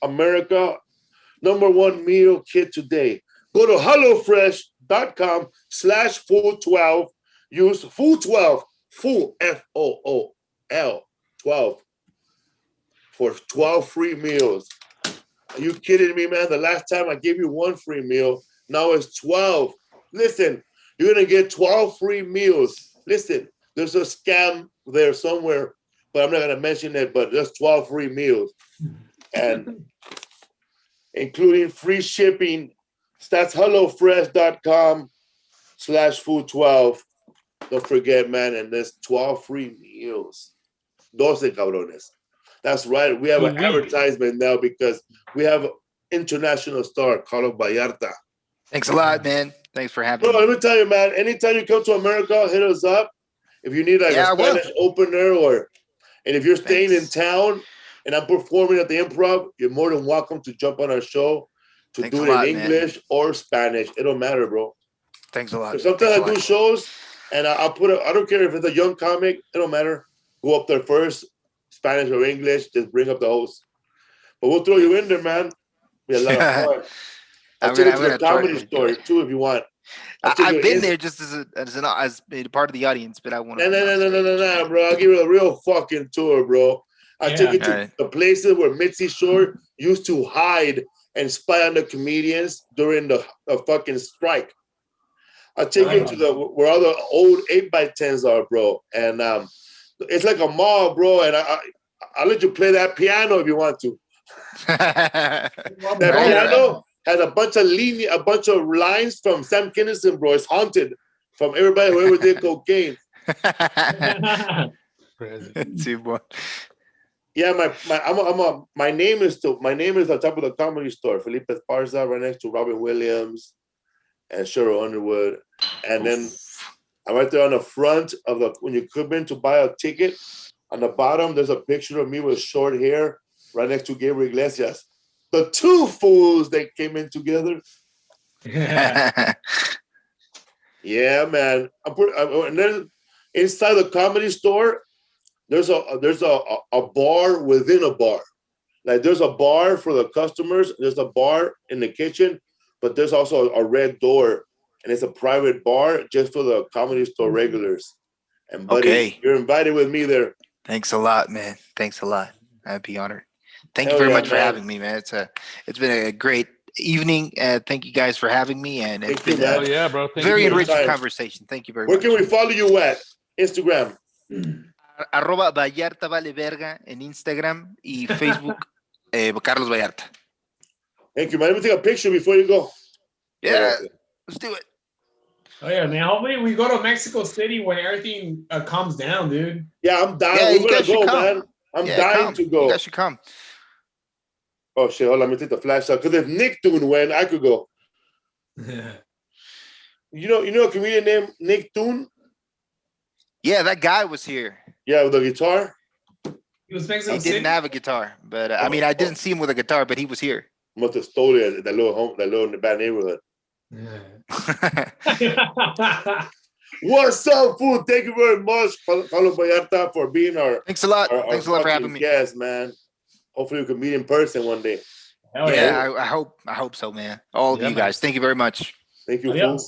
America #1 meal kit today. Go to hellofresh.com/fool12. Use fool12, fool FOOL 12 for 12 free meals. Are you kidding me, man? The last time I gave you 1 free meal, now it's 12. Listen, you're gonna get 12 free meals. Listen, there's a scam there somewhere, but I'm not gonna mention it, but there's 12 free meals. And including free shipping. That's hellofresh.com/food12. Don't forget, man, and there's 12 free meals. 12 cabrones. That's right. We have an advertisement now because we have an international star, Carlos Ballarta. Thanks a lot, man. Thanks for having me. Let me tell you, man, anytime you come to America, hit us up. If you need a Spanish opener and if you're staying in town and I'm performing at the Improv, you're more than welcome to jump on our show to do it in English or Spanish. It don't matter, bro. Thanks a lot. Sometimes I do shows and I don't care if it's a young comic, it don't matter. Go up there first, Spanish or English, just bring up the host. But we'll throw you in there, man. Be a lot of fun. I'll take you to the Comedy Store too if you want. I've been there just as a part of the audience, but I want to. No, bro. I'll give you a real fucking tour, bro. I'll take you to the places where Mitzi Shore used to hide and spy on the comedians during the fucking strike. I'll take you to where all the old 8x10s are, bro. And it's like a mall, bro. And I'll let you play that piano if you want to. That piano has a bunch of lines from Sam Kinison, bro. It's haunted from everybody who ever did cocaine. Yeah, my name is on top of the Comedy Store. Felipe Esparza, right next to Robin Williams and Cheryl Underwood. And then I'm right there on the front of when you come in to buy a ticket. On the bottom, there's a picture of me with short hair right next to Gabriel Iglesias. The two fools that came in together. Yeah, man. And then inside the Comedy Store, there's a bar within a bar. Like there's a bar for the customers. There's a bar in the kitchen, but there's also a red door, and it's a private bar just for the Comedy Store regulars. And buddy, Okay. you're invited with me there. Thanks a lot, man. Thanks a lot. I'd be honored. Thank you Hell very yeah, much for man. having me, man. It's been a great evening. Thank you guys for having me, and it's Thank you, been man. Oh yeah, bro. Thank very you. enriching Time. conversation. Thank you very Where much. can we follow you at? Instagram. Arroba Ballarta Vale Verga en Instagram y Facebook, Carlos Vallarta. Thank you, man. Let me take a picture before you go. Yeah, let's do it. Oh yeah, man. Hopefully we go to Mexico City when everything calms down, dude. Yeah, I'm dying. Yeah, We're you gonna guys should go, come. man. I'm Yeah, dying come. to go. You guys should come. Oh shit, hold on, let me take the flash out. Because if Nick Toon went, I could go. You know a comedian named Nick Toon? Yeah, that guy was here. Yeah, with the guitar. He was Mexico He City. didn't have a guitar, but I mean, I didn't see him with a guitar, but he was here. Must have stole it at that little bad neighborhood. What's up, fool? Thank you very much, Carlos Vallarta, for being our Thanks a lot. our Thanks a lot for having fucking me. guest, man. Hopefully we can meet in person one day. Hell Yeah, I hope so, man. All of Yeah, you man. guys. Thank you very much. Thank you, Adios. fool.